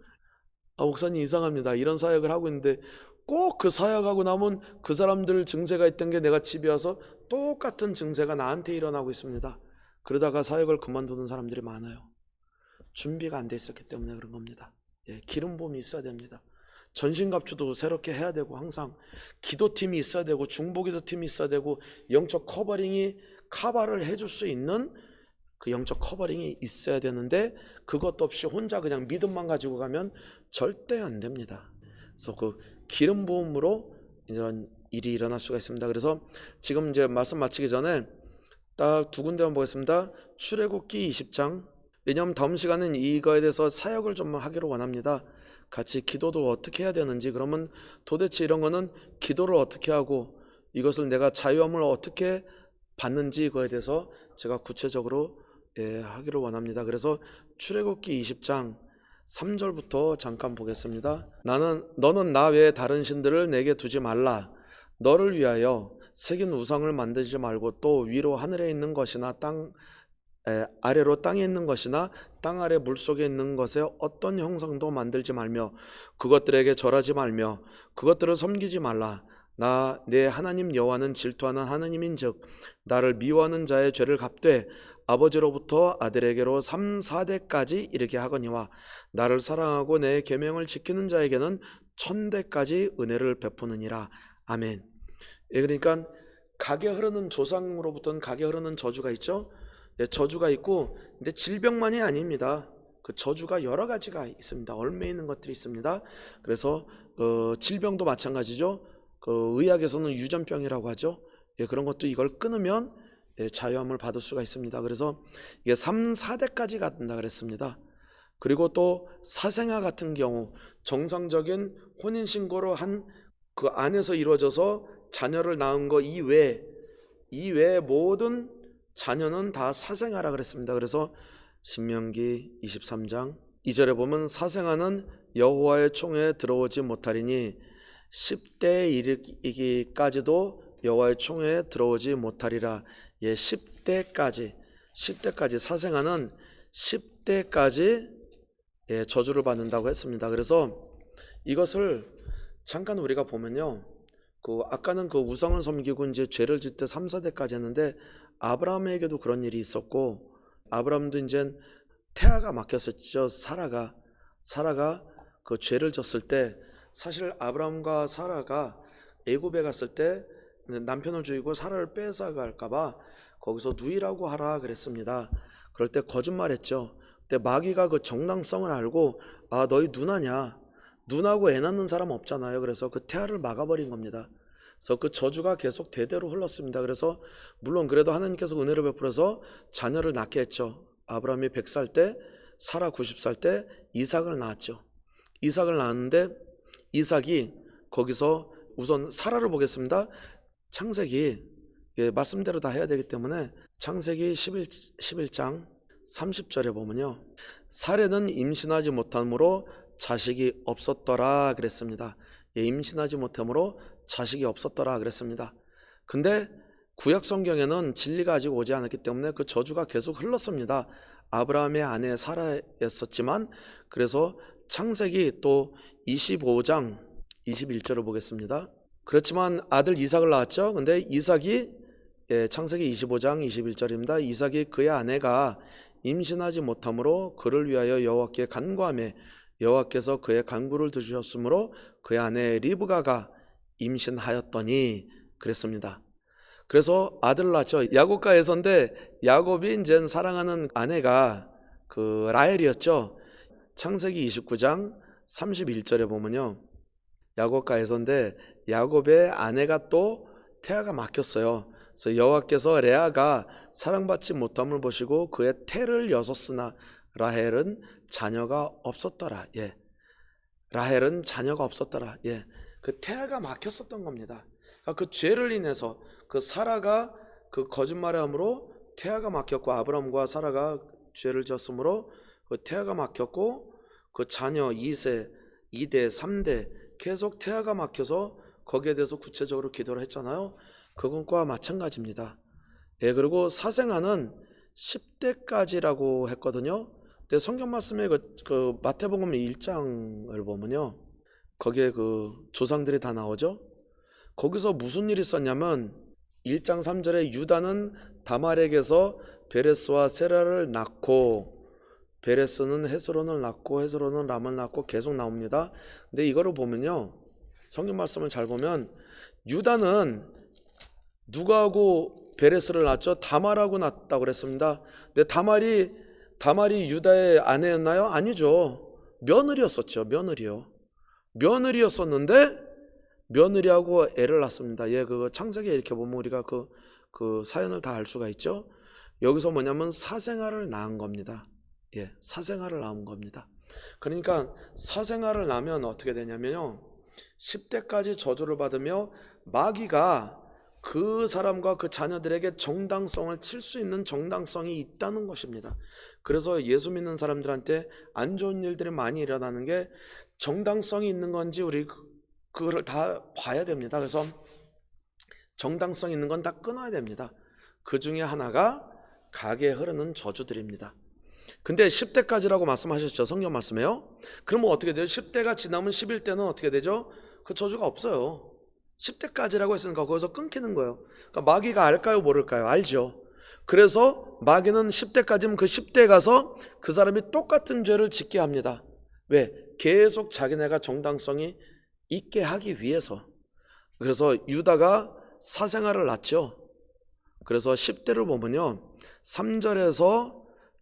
목사님 이상합니다. 이런 사역을 하고 있는데 꼭 그 사역하고 나면 그 사람들 증세가 있던 게 내가 집에 와서 똑같은 증세가 나한테 일어나고 있습니다. 그러다가 사역을 그만두는 사람들이 많아요. 준비가 안 돼 있었기 때문에 그런 겁니다. 기름 부음이 있어야 됩니다. 전신갑주도 새롭게 해야 되고 항상 기도팀이 있어야 되고 중보기도팀이 있어야 되고 영적 커버링이 커버를 해줄 수 있는 그 영적 커버링이 있어야 되는데 그것도 없이 혼자 그냥 믿음만 가지고 가면 절대 안 됩니다. 그래서 그 기름 부음으로 이런 일이 일어날 수가 있습니다. 그래서 지금 이제 말씀 마치기 전에 딱 두 군데만 보겠습니다. 출애굽기 20장. 왜냐하면 다음 시간은 이거에 대해서 사역을 좀 하기로 원합니다. 같이 기도도 어떻게 해야 되는지, 그러면 도대체 이런 거는 기도를 어떻게 하고 이것을 내가 자유함을 어떻게 받는지, 이거에 대해서 제가 구체적으로 하기를 원합니다. 그래서 출애굽기 20장 3절부터 잠깐 보겠습니다. 너는 나 외에 다른 신들을 내게 두지 말라. 너를 위하여 새긴 우상을 만들지 말고, 또 위로 하늘에 있는 것이나 아래로 땅에 있는 것이나 땅 아래 물속에 있는 것에 어떤 형상도 만들지 말며 그것들에게 절하지 말며 그것들을 섬기지 말라. 나 내 하나님 여호와는 질투하는 하나님인즉 나를 미워하는 자의 죄를 갚되 아버지로부터 아들에게로 3, 4대까지 이르게 하거니와 나를 사랑하고 내 계명을 지키는 자에게는 1000대까지 은혜를 베푸느니라. 아멘. 그러니까 각에 흐르는, 조상으로부터는 각에 흐르는 저주가 있죠. 저주가 있고, 근데 질병만이 아닙니다. 그 저주가 여러 가지가 있습니다. 얽매 있는 것들이 있습니다. 그래서 질병도 마찬가지죠. 의학에서는 유전병이라고 하죠. 그런 것도 이걸 끊으면 자유함을 받을 수가 있습니다. 그래서 이게 3, 4대까지 간다 그랬습니다. 그리고 또 사생아 같은 경우, 정상적인 혼인신고로 한 그 안에서 이루어져서 자녀를 낳은 거 이외에 모든 자녀는 다 사생아라 그랬습니다. 그래서 신명기 23장 2절에 보면 사생아는 여호와의 총회에 들어오지 못하리니 10대에 이르기까지도 여호와의 총회에 들어오지 못하리라. 10대까지 사생아는 10대까지 저주를 받는다고 했습니다. 그래서 이것을 잠깐 우리가 보면요, 아까는 우상을 섬기고 이제 죄를 짓 때 3, 4대까지 했는데, 아브라함에게도 그런 일이 있었고, 아브라함도 이제 태아가 막혔었죠. 사라가 그 죄를 졌을 때, 사실 아브라함과 사라가 애굽에 갔을 때 남편을 죽이고 사라를 뺏어갈까봐 거기서 누이라고 하라 그랬습니다. 그럴 때 거짓말했죠. 근데 마귀가 그 정당성을 알고, 아, 너희 누나냐? 누나고 애 낳는 사람 없잖아요. 그래서 그 태아를 막아버린 겁니다. 그래서 그 저주가 계속 대대로 흘렀습니다. 그래서 물론 그래도 하나님께서 은혜를 베풀어서 자녀를 낳게 했죠. 아브라함이 100살 때, 사라 90살 때 이삭을 낳았죠. 이삭을 낳았는데, 이삭이 거기서 우선 사라를 보겠습니다. 창세기, 말씀대로 다 해야 되기 때문에 창세기 11장 30절에 보면요, 사례는 임신하지 못함으로 자식이 없었더라 그랬습니다. 임신하지 못함으로 자식이 없었더라 그랬습니다. 근데 구약 성경에는 진리가 아직 오지 않았기 때문에 그 저주가 계속 흘렀습니다. 아브라함의 아내 사라였었지만, 그래서 창세기 또 25장 21절을 보겠습니다. 그렇지만 아들 이삭을 낳았죠. 근데 이삭이, 창세기 25장 21절입니다. 이삭이 그의 아내가 임신하지 못함으로 그를 위하여 여호와께 간구하며 여호와께서 그의 간구를 들으셨으므로 그의 아내 리브가가 임신하였더니 그랬습니다. 그래서 아들을 낳죠. 야곱과 에서인데, 야곱이 이제 사랑하는 아내가 라헬이었죠. 창세기 29장 31절에 보면요, 야곱과 에서인데 야곱의 아내가 또 태아가 막혔어요. 그래서 여호와께서 레아가 사랑받지 못함을 보시고 그의 태를 여섰으나 라헬은 자녀가 없었더라. 라헬은 자녀가 없었더라. 그 태아가 막혔었던 겁니다. 그러니까 그 죄를 인해서 사라가 그 거짓말함으로 태아가 막혔고, 아브라함과 사라가 죄를 지었으므로 그 태아가 막혔고, 그 자녀 2세, 2대, 3대 계속 태아가 막혀서 거기에 대해서 구체적으로 기도를 했잖아요. 그것과 마찬가지입니다. 그리고 사생아는 10대까지라고 했거든요. 근데 성경 말씀에 그 마태복음 1장을 보면요, 거기에 그 조상들이 다 나오죠. 거기서 무슨 일이 있었냐면 1장 3절에 유다는 다말에게서 베레스와 세라를 낳고, 베레스는 헤스론을 낳고 헤스론은 람을 낳고 계속 나옵니다. 근데 이거를 보면요, 성경 말씀을 잘 보면 유다는 누구하고 베레스를 낳았죠? 다말하고 낳았다고 그랬습니다. 근데 다말이 유다의 아내였나요? 아니죠. 며느리였었죠. 며느리였었는데 며느리하고 애를 낳습니다. 그 창세기에 이렇게 보면 우리가 그 사연을 다 알 수가 있죠. 여기서 뭐냐면 사생아를 낳은 겁니다. 사생아를 낳은 겁니다. 그러니까 사생아를 낳으면 어떻게 되냐면요, 10대까지 저주를 받으며 마귀가 그 사람과 그 자녀들에게 정당성을 칠 수 있는 정당성이 있다는 것입니다. 그래서 예수 믿는 사람들한테 안 좋은 일들이 많이 일어나는 게 정당성이 있는 건지 우리 그거를 다 봐야 됩니다. 그래서 정당성 있는 건 다 끊어야 됩니다. 그 중에 하나가 가게에 흐르는 저주들입니다. 근데 10대까지라고 말씀하셨죠, 성경 말씀에요. 그러면 어떻게 돼요? 10대가 지나면 11대는 어떻게 되죠? 그 저주가 없어요. 10대까지라고 했으니까 거기서 끊기는 거예요. 그러니까 마귀가 알까요, 모를까요? 알죠. 그래서 마귀는 10대까지면 그 10대에 가서 그 사람이 똑같은 죄를 짓게 합니다. 왜? 계속 자기네가 정당성이 있게 하기 위해서. 그래서 유다가 사생아를 낳죠. 그래서 10대를 보면요, 3절에서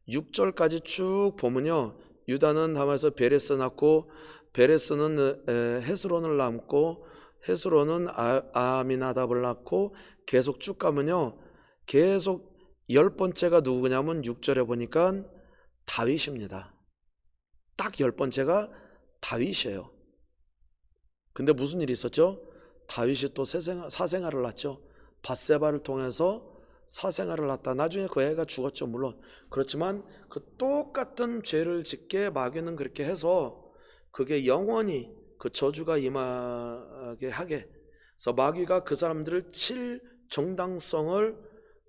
6절까지 쭉 보면요, 유다는 다말에서 베레스 낳고, 베레스는 헤스론을 낳고, 헤스론은 아미나답을 낳고, 계속 쭉 가면요, 계속 10번째가 누구냐면 6절에 보니까 다윗입니다. 딱 10번째가 다윗이에요. 근데 무슨 일이 있었죠? 다윗이 또 사생아를 낳죠. 밧세바를 통해서 사생아를 낳다. 나중에 그 애가 죽었죠, 물론. 그렇지만 그 똑같은 죄를 짓게 마귀는 그렇게 해서 그게 영원히 그 저주가 임하게 하게. 그래서 마귀가 그 사람들을 칠 정당성을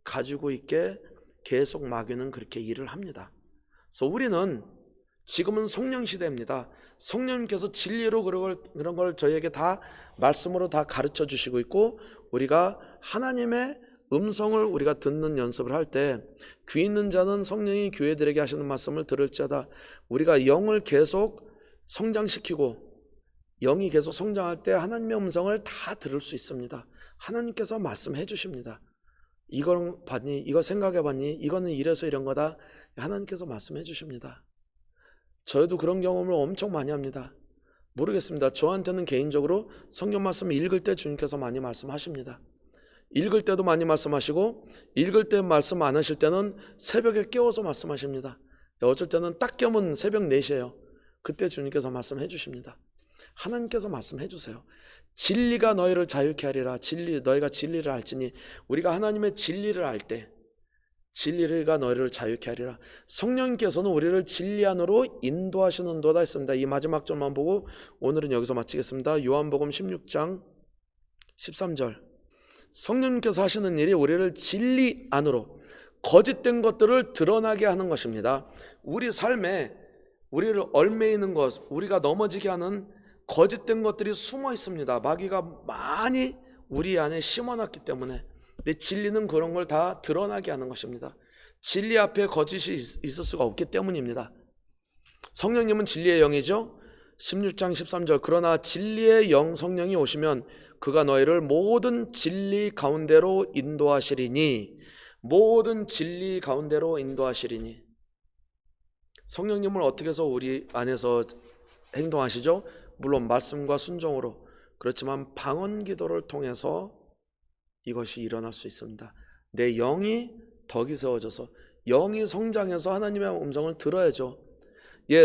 가지고 있게 계속 마귀는 그렇게 일을 합니다. 그래서 우리는 지금은 성령 시대입니다. 성령님께서 진리로 그런 걸 저희에게 다 말씀으로 다 가르쳐 주시고 있고, 우리가 하나님의 음성을 우리가 듣는 연습을 할 때 귀 있는 자는 성령이 교회들에게 하시는 말씀을 들을지어다. 우리가 영을 계속 성장시키고 영이 계속 성장할 때 하나님의 음성을 다 들을 수 있습니다. 하나님께서 말씀해 주십니다. 이걸 봤니? 이거 생각해 봤니? 이거는 이래서 이런 거다. 하나님께서 말씀해 주십니다. 저희도 그런 경험을 엄청 많이 합니다. 모르겠습니다. 저한테는 개인적으로 성경 말씀을 읽을 때 주님께서 많이 말씀하십니다. 읽을 때도 많이 말씀하시고, 읽을 때 말씀 안 하실 때는 새벽에 깨워서 말씀하십니다. 어쩔 때는 딱 깨면 새벽 4시에요. 그때 주님께서 말씀해 주십니다. 하나님께서 말씀해 주세요. 진리가 너희를 자유케 하리라. 너희가 진리를 알지니. 우리가 하나님의 진리를 알 때 진리가 너희를 자유케 하리라. 성령님께서는 우리를 진리 안으로 인도하시는도다 했습니다. 이 마지막 절만 보고 오늘은 여기서 마치겠습니다. 요한복음 16장 13절. 성령님께서 하시는 일이 우리를 진리 안으로, 거짓된 것들을 드러나게 하는 것입니다. 우리 삶에 우리를 얽매이는 것, 우리가 넘어지게 하는 거짓된 것들이 숨어 있습니다. 마귀가 많이 우리 안에 심어놨기 때문에. 근데 진리는 그런 걸 다 드러나게 하는 것입니다. 진리 앞에 거짓이 있을 수가 없기 때문입니다. 성령님은 진리의 영이죠. 16장 13절. 그러나 진리의 영 성령이 오시면 그가 너희를 모든 진리 가운데로 인도하시리니. 모든 진리 가운데로 인도하시리니. 성령님을 어떻게 해서 우리 안에서 행동하시죠? 물론 말씀과 순종으로. 그렇지만 방언 기도를 통해서 이것이 일어날 수 있습니다. 내 영이 덕이 세워져서, 영이 성장해서 하나님의 음성을 들어야죠.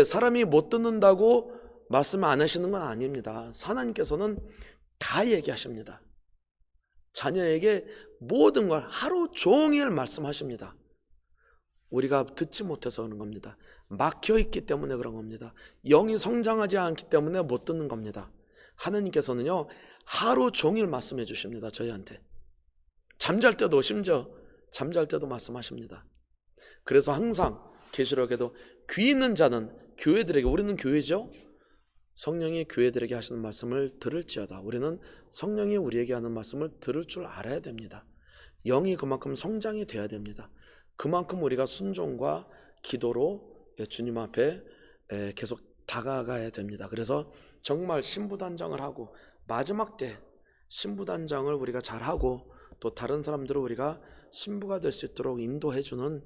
사람이 못 듣는다고 말씀 안 하시는 건 아닙니다. 하나님께서는 다 얘기하십니다. 자녀에게 모든 걸 하루 종일 말씀하십니다. 우리가 듣지 못해서 그런 겁니다. 막혀있기 때문에 그런 겁니다. 영이 성장하지 않기 때문에 못 듣는 겁니다. 하나님께서는요, 하루 종일 말씀해 주십니다. 저희한테. 잠잘 때도, 심지어 잠잘 때도 말씀하십니다. 그래서 항상 계시록에도 귀 있는 자는 교회들에게, 우리는 교회죠, 성령이 교회들에게 하시는 말씀을 들을지어다. 우리는 성령이 우리에게 하는 말씀을 들을 줄 알아야 됩니다. 영이 그만큼 성장이 돼야 됩니다. 그만큼 우리가 순종과 기도로 주님 앞에 계속 다가가야 됩니다. 그래서 정말 신부단장을 하고, 마지막 때 신부단장을 우리가 잘하고, 또 다른 삶들을 우리가 신부가 될 수 있도록 인도해주는,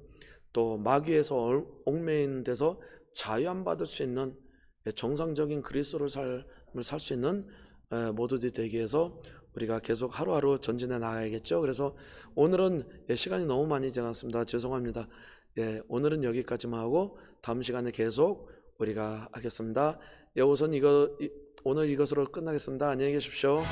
또 마귀에서 얽매이는 데서 자유함 받을 수 있는 정상적인 그리스도를 삶을 살 수 있는 모두들이 되기 위해서 우리가 계속 하루하루 전진해 나가야겠죠. 그래서 오늘은 시간이 너무 많이 지났습니다. 죄송합니다. 오늘은 여기까지만 하고 다음 시간에 계속 우리가 하겠습니다. 우선 오늘 이것으로 끝나겠습니다. 안녕히 계십시오.